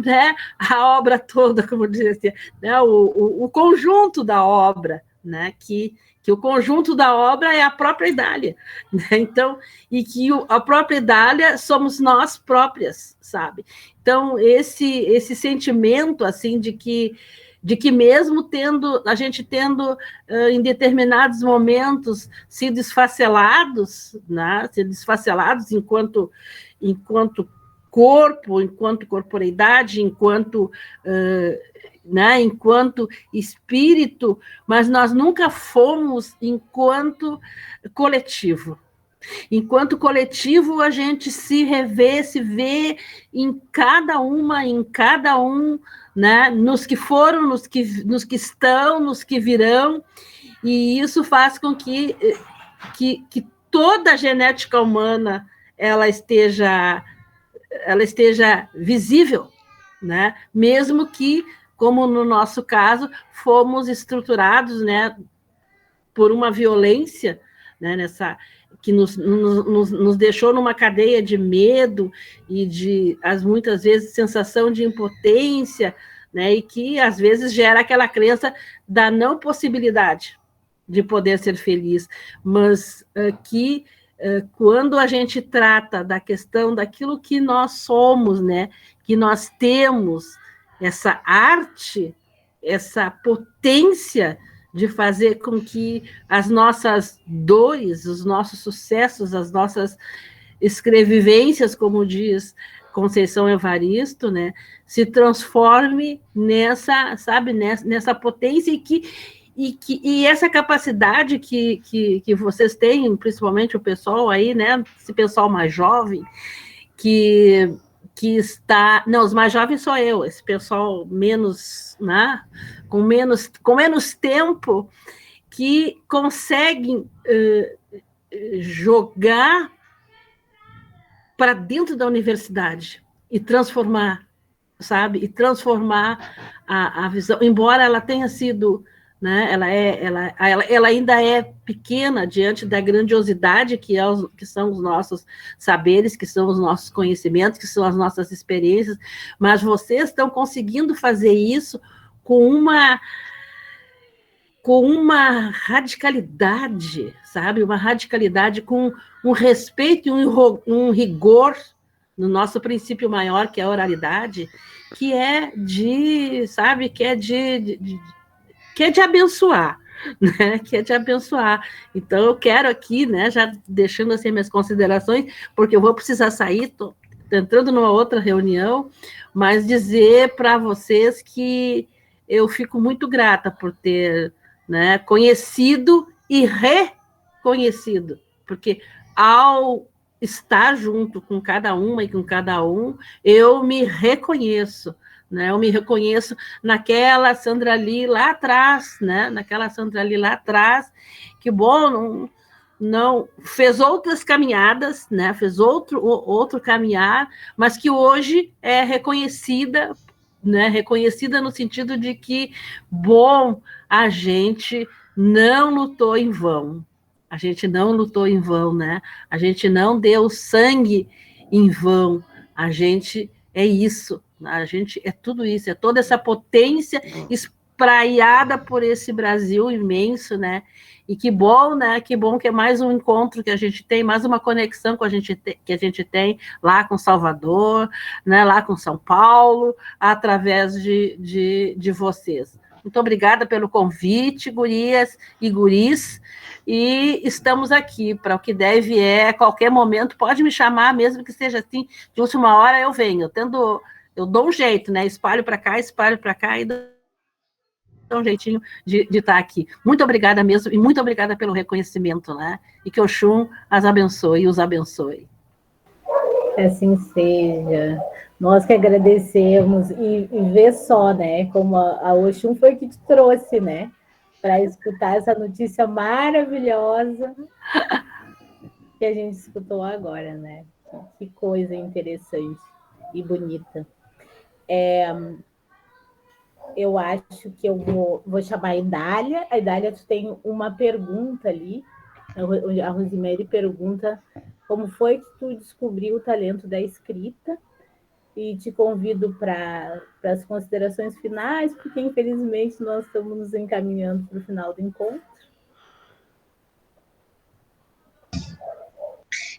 né, a obra toda, como dizia, né, o conjunto da obra, né? Que o conjunto da obra é a própria Idália, né? Então, e que a própria Idália somos nós próprias, sabe? Então, esse sentimento, assim, de que mesmo a gente tendo em determinados momentos sido esfacelados, né? Sido esfacelados enquanto corpo, enquanto corporeidade, enquanto espírito, mas nós nunca fomos enquanto coletivo. Enquanto coletivo, a gente se vê em cada um, né? Nos que foram, nos que estão, nos que virão, e isso faz com que toda a genética humana ela esteja visível, né? Mesmo que, como no nosso caso, fomos estruturados, né, por uma violência, né, que nos deixou numa cadeia de medo e de, muitas vezes, sensação de impotência, né, e que, às vezes, gera aquela crença da não possibilidade de poder ser feliz, mas que quando a gente trata da questão daquilo que nós somos, né, que nós temos, essa arte, essa potência de fazer com que as nossas dores, os nossos sucessos, as nossas escrevivências, como diz Conceição Evaristo, né, se transforme nessa, sabe, nessa potência e essa capacidade que vocês têm, principalmente o pessoal aí, né, esse pessoal mais jovem, que está... Não, os mais jovens sou eu, esse pessoal menos, né, com menos tempo, que conseguem jogar para dentro da universidade e transformar, sabe? E transformar a visão, embora ela tenha sido... Né? Ela ainda é pequena diante da grandiosidade que são os nossos saberes, que são os nossos conhecimentos, que são as nossas experiências, mas vocês estão conseguindo fazer isso com uma radicalidade, sabe? Uma radicalidade com um respeito e um rigor no nosso princípio maior, que é a oralidade, que é de, sabe, que é de abençoar, né? Que é de abençoar. Então, eu quero aqui, né, já deixando assim minhas considerações, porque eu vou precisar sair, estou entrando numa outra reunião, mas dizer para vocês que eu fico muito grata por ter, né, conhecido e reconhecido, porque ao estar junto com cada uma e com cada um, eu me reconheço, né? Eu me reconheço naquela Sandra Lee lá atrás, né? Naquela Sandra Lee lá atrás, que, bom, não fez outras caminhadas, né? Fez outro caminhar, mas que hoje é reconhecida, né? Reconhecida no sentido de que, bom, a gente não lutou em vão. A gente não lutou em vão, né? A gente não deu sangue em vão. A gente é isso. A gente é tudo isso, é toda essa potência espraiada por esse Brasil imenso, né? E que bom, né? Que bom que é mais um encontro que a gente tem, mais uma conexão que a gente tem lá com Salvador, né? Lá com São Paulo, através de vocês. Muito obrigada pelo convite, gurias e guris, e estamos aqui para o que deve a qualquer momento, pode me chamar, mesmo que seja assim, de última hora eu venho, eu dou um jeito, né? Espalho para cá e dou um jeitinho de estar aqui. Muito obrigada mesmo, e muito obrigada pelo reconhecimento, né? E que Oxum as abençoe e os abençoe. Que assim seja. Nós que agradecemos, e ver só, né? Como a Oxum foi que te trouxe, né? Para escutar essa notícia maravilhosa que a gente escutou agora, né? Que coisa interessante e bonita. Eu acho que eu vou chamar a Idália. A Idália, tu tem uma pergunta ali. A Rosemary pergunta como foi que tu descobriu o talento da escrita, e te convido para as considerações finais, porque infelizmente nós estamos nos encaminhando para o final do encontro.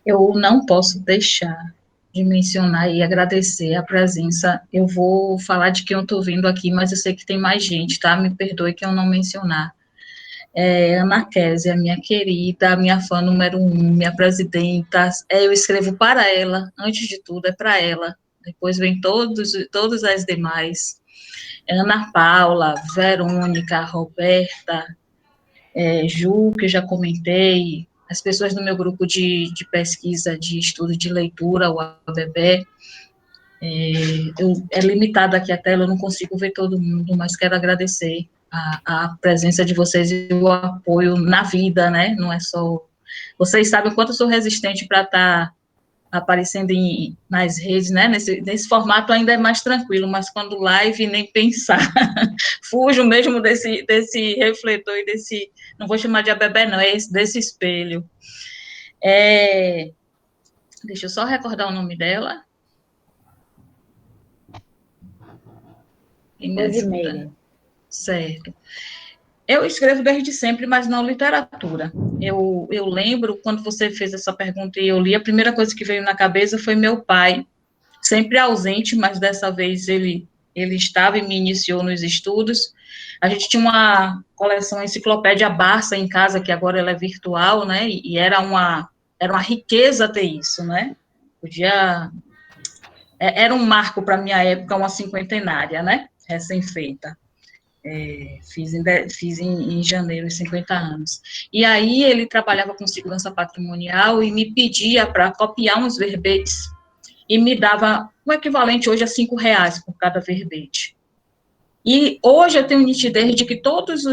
Eu não posso deixar de mencionar e agradecer a presença. Eu vou falar de quem eu estou vendo aqui, mas eu sei que tem mais gente, tá? Me perdoe que eu não mencionar. Ana Kézia, minha querida, minha fã número 1, minha presidenta. Eu escrevo para ela, antes de tudo, é para ela. Depois vem todas as demais. Ana Paula, Verônica, Roberta, Ju, que já comentei, as pessoas do meu grupo de pesquisa, de estudo de leitura, o ABB. É limitado aqui a tela, eu não consigo ver todo mundo, mas quero agradecer a presença de vocês e o apoio na vida, né? Não é só... Vocês sabem o quanto eu sou resistente para estar aparecendo nas redes, né? Nesse formato ainda é mais tranquilo, mas quando live, nem pensar. Fujo mesmo desse refletor e desse, não vou chamar de abebé, não, é desse espelho. Deixa eu só recordar o nome dela. Rosimeire. Certo. Eu escrevo desde sempre, mas não literatura. Eu lembro, quando você fez essa pergunta e eu li, a primeira coisa que veio na cabeça foi meu pai, sempre ausente, mas dessa vez ele estava e me iniciou nos estudos. A gente tinha uma coleção enciclopédia Barça em casa, que agora ela é virtual, né, e era uma riqueza ter isso, né, era um marco para minha época, uma cinquentenária, né, recém-feita. Fiz em janeiro, 50 anos. E aí ele trabalhava com segurança patrimonial e me pedia para copiar uns verbetes e me dava o equivalente hoje a R$5 por cada verbete. E hoje eu tenho nitidez de que todas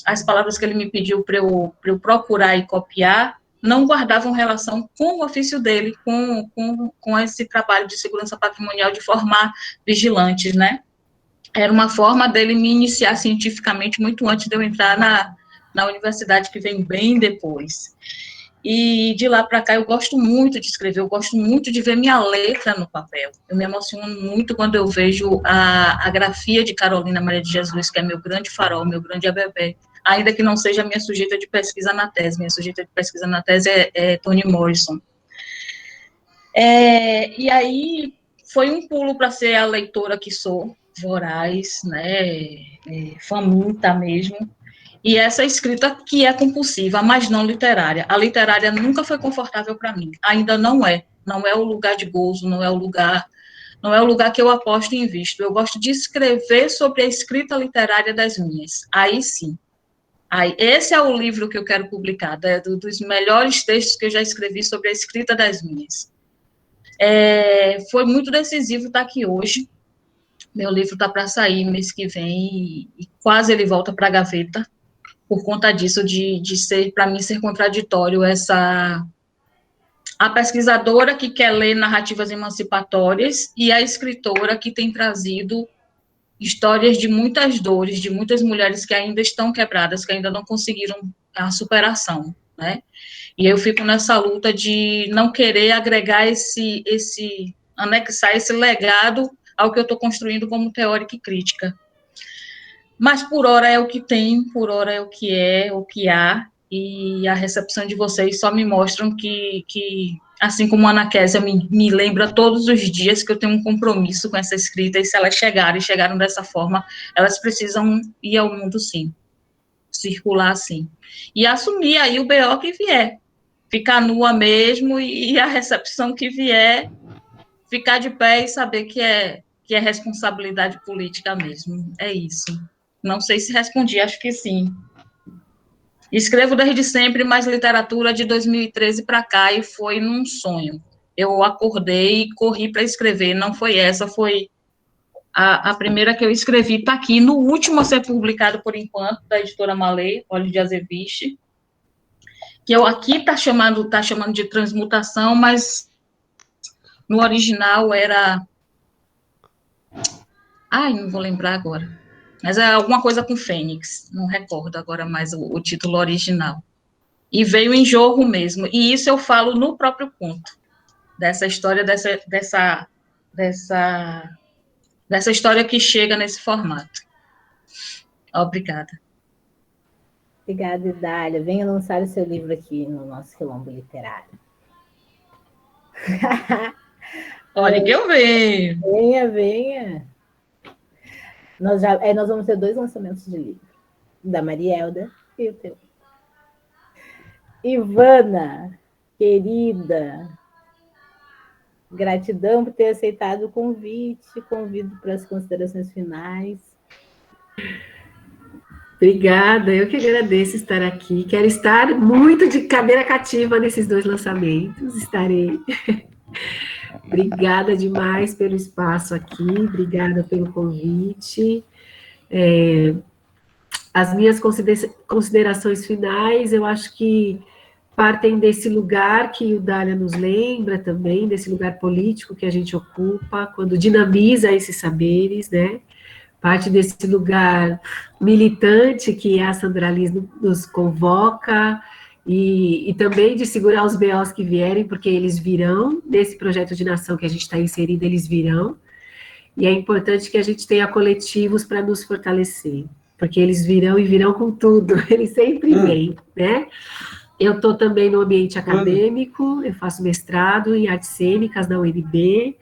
as palavras que ele me pediu para eu procurar e copiar não guardavam relação com o ofício dele, com esse trabalho de segurança patrimonial de formar vigilantes, né? Era uma forma dele me iniciar cientificamente muito antes de eu entrar na universidade, que vem bem depois. E de lá para cá eu gosto muito de escrever, eu gosto muito de ver minha letra no papel. Eu me emociono muito quando eu vejo a grafia de Carolina Maria de Jesus, que é meu grande farol, meu grande abebé, ainda que não seja a minha sujeita de pesquisa na tese. Minha sujeita de pesquisa na tese é Toni Morrison. E aí foi um pulo para ser a leitora que sou, voraz, né, faminta mesmo, e essa escrita que é compulsiva, mas não literária. A literária nunca foi confortável para mim, ainda não é o lugar de gozo, não é o lugar que eu aposto e invisto. Eu gosto de escrever sobre a escrita literária das minhas, aí sim. Esse é o livro que eu quero publicar, dos melhores textos que eu já escrevi sobre a escrita das minhas. Foi muito decisivo estar aqui hoje. Meu livro está para sair mês que vem e quase ele volta para a gaveta, por conta disso, de ser, para mim, ser contraditório a pesquisadora que quer ler narrativas emancipatórias e a escritora que tem trazido histórias de muitas dores, de muitas mulheres que ainda estão quebradas, que ainda não conseguiram a superação, né? E eu fico nessa luta de não querer agregar anexar esse legado ao que eu estou construindo como teórica e crítica. Mas por hora é o que tem, por hora é o que há, e a recepção de vocês só me mostram que assim como a Ana Kézia me lembra todos os dias que eu tenho um compromisso com essa escrita, e se elas chegaram dessa forma, elas precisam ir ao mundo sim, circular sim, e assumir aí o BO que vier, ficar nua mesmo, e a recepção que vier, ficar de pé e saber que é responsabilidade política mesmo, é isso. Não sei se respondi, acho que sim. Escrevo desde sempre, mas literatura de 2013 para cá, e foi num sonho. Eu acordei e corri para escrever, não foi essa, foi a primeira que eu escrevi, está aqui, no último a ser publicado por enquanto, da editora Malê, Olhos de Azeviche, que eu aqui está chamando de transmutação, mas no original era... não vou lembrar agora. Mas é alguma coisa com Fênix, não recordo agora mais o título original. E veio em jorro mesmo, e isso eu falo no próprio conto, dessa história, dessa história que chega nesse formato. Obrigada. Obrigada, Idália. Venha lançar o seu livro aqui no nosso Quilombo Literário. Olha que eu venho. Venha. Nós vamos ter 2 lançamentos de livro, da Marielda e o teu. Ivana, querida, gratidão por ter aceitado o convite, convido para as considerações finais. Obrigada, eu que agradeço estar aqui, quero estar muito de cadeira cativa nesses 2 lançamentos, estarei. Obrigada demais pelo espaço aqui, obrigada pelo convite. As minhas considerações finais, eu acho que partem desse lugar que o Dália nos lembra também, desse lugar político que a gente ocupa, quando dinamiza esses saberes, né? Parte desse lugar militante que a Sandra Liz nos convoca, e também de segurar os BOs que vierem, porque eles virão, nesse projeto de nação que a gente está inserido, eles virão, e é importante que a gente tenha coletivos para nos fortalecer, porque eles virão e virão com tudo, eles sempre vêm, né? Eu estou também no ambiente acadêmico, eu faço mestrado em artes cênicas na UNB,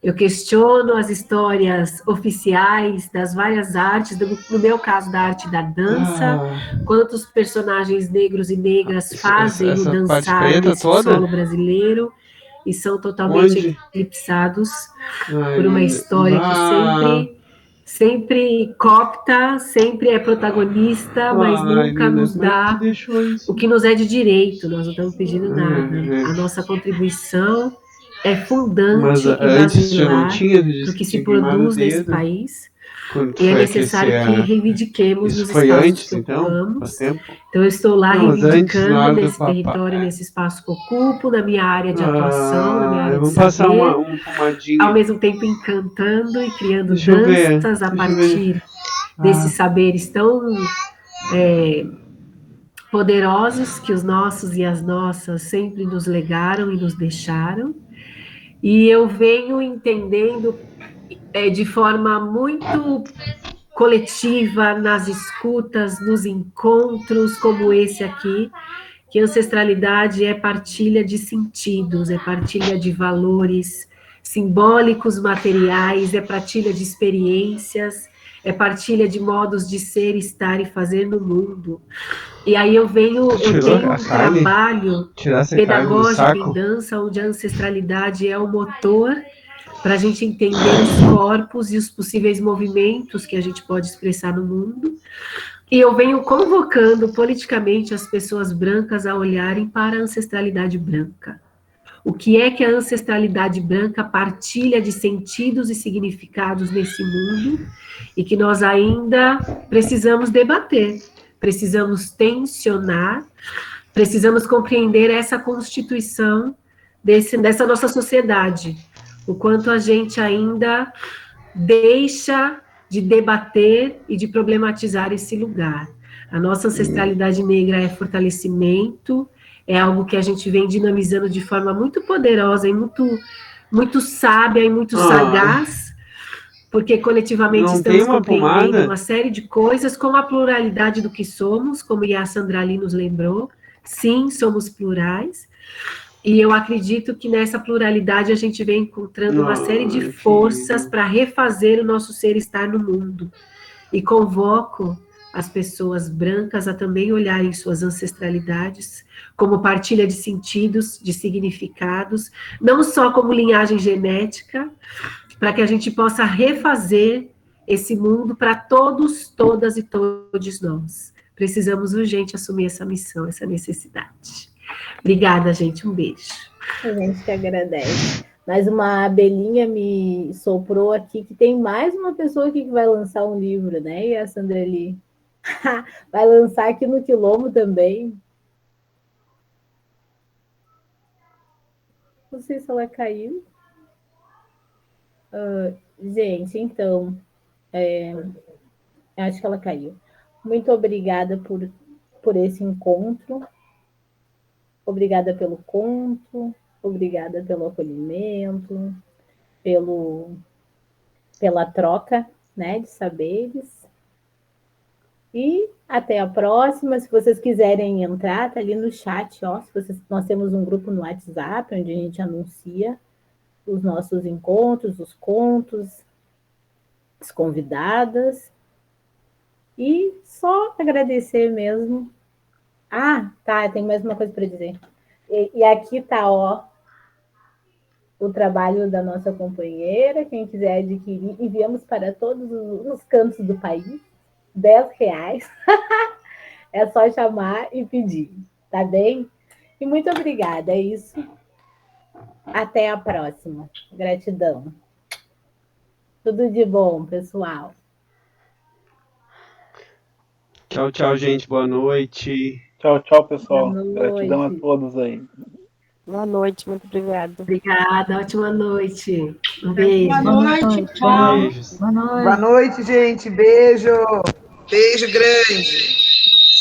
eu questiono as histórias oficiais das várias artes, no meu caso da arte da dança, quantos personagens negros e negras fazem o dançar nesse solo brasileiro, e são totalmente eclipsados por uma história que sempre copta, sempre é protagonista, mas nunca nos dá o que nos é de direito, nós não estamos pedindo nada. A nossa contribuição é fundante e basilar para o que se produz nesse país, e é necessário que reivindiquemos os espaços que ocupamos. Então, eu estou lá reivindicando nesse território, nesse espaço que ocupo, na minha área de atuação, na minha área de saber, ao mesmo tempo encantando e criando danças a partir desses saberes tão poderosos que os nossos e as nossas sempre nos legaram e nos deixaram. E eu venho entendendo de forma muito coletiva, nas escutas, nos encontros como esse aqui, que ancestralidade é partilha de sentidos, é partilha de valores simbólicos, materiais, é partilha de experiências, é partilha de modos de ser, estar e fazer no mundo. E aí eu tenho um trabalho pedagógico em dança, onde a ancestralidade é o motor para a gente entender os corpos e os possíveis movimentos que a gente pode expressar no mundo. E eu venho convocando politicamente as pessoas brancas a olharem para a ancestralidade branca. O que é que a ancestralidade branca partilha de sentidos e significados nesse mundo e que nós ainda precisamos debater, precisamos tensionar, precisamos compreender essa constituição dessa nossa sociedade, o quanto a gente ainda deixa de debater e de problematizar esse lugar. A nossa ancestralidade negra é fortalecimento, é algo que a gente vem dinamizando de forma muito poderosa e muito sábia e muito sagaz, porque coletivamente estamos compreendendo uma série de coisas com a pluralidade do que somos, como a Sandra Ali nos lembrou. Sim, somos plurais, e eu acredito que nessa pluralidade a gente vem encontrando uma série de forças para refazer o nosso ser estar no mundo. E convoco as pessoas brancas a também olharem suas ancestralidades como partilha de sentidos, de significados, não só como linhagem genética, para que a gente possa refazer esse mundo para todos, todas e todos nós. Precisamos urgente assumir essa missão, essa necessidade. Obrigada, gente. Um beijo. A gente que agradece. Mais uma abelhinha me soprou aqui, que tem mais uma pessoa aqui que vai lançar um livro, né? E a Sandra ali vai lançar aqui no Quilombo também. Não sei se ela caiu. Gente, então, acho que ela caiu. Muito obrigada por esse encontro. Obrigada pelo conto, obrigada pelo acolhimento, pela troca, né, de saberes. E até a próxima. Se vocês quiserem entrar, tá ali no chat, ó. Nós temos um grupo no WhatsApp, onde a gente anuncia os nossos encontros, os contos, as convidadas. E só agradecer mesmo. Tá, tem mais uma coisa para dizer. E aqui tá, ó, o trabalho da nossa companheira. Quem quiser adquirir, enviamos para todos os cantos do país, R$10. É só chamar e pedir, tá bem? E muito obrigada, é isso. Até a próxima. Gratidão. Tudo de bom, pessoal. Tchau, tchau, gente. Boa noite. Tchau, tchau, pessoal. Boa Gratidão a noite. todos aí. Boa noite, muito obrigada. Obrigada, ótima noite. Um beijo. Boa noite, tchau. Boa noite. Boa noite, gente. Beijo. Beijo grande.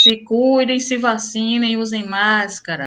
Se cuidem, se vacinem, usem máscara.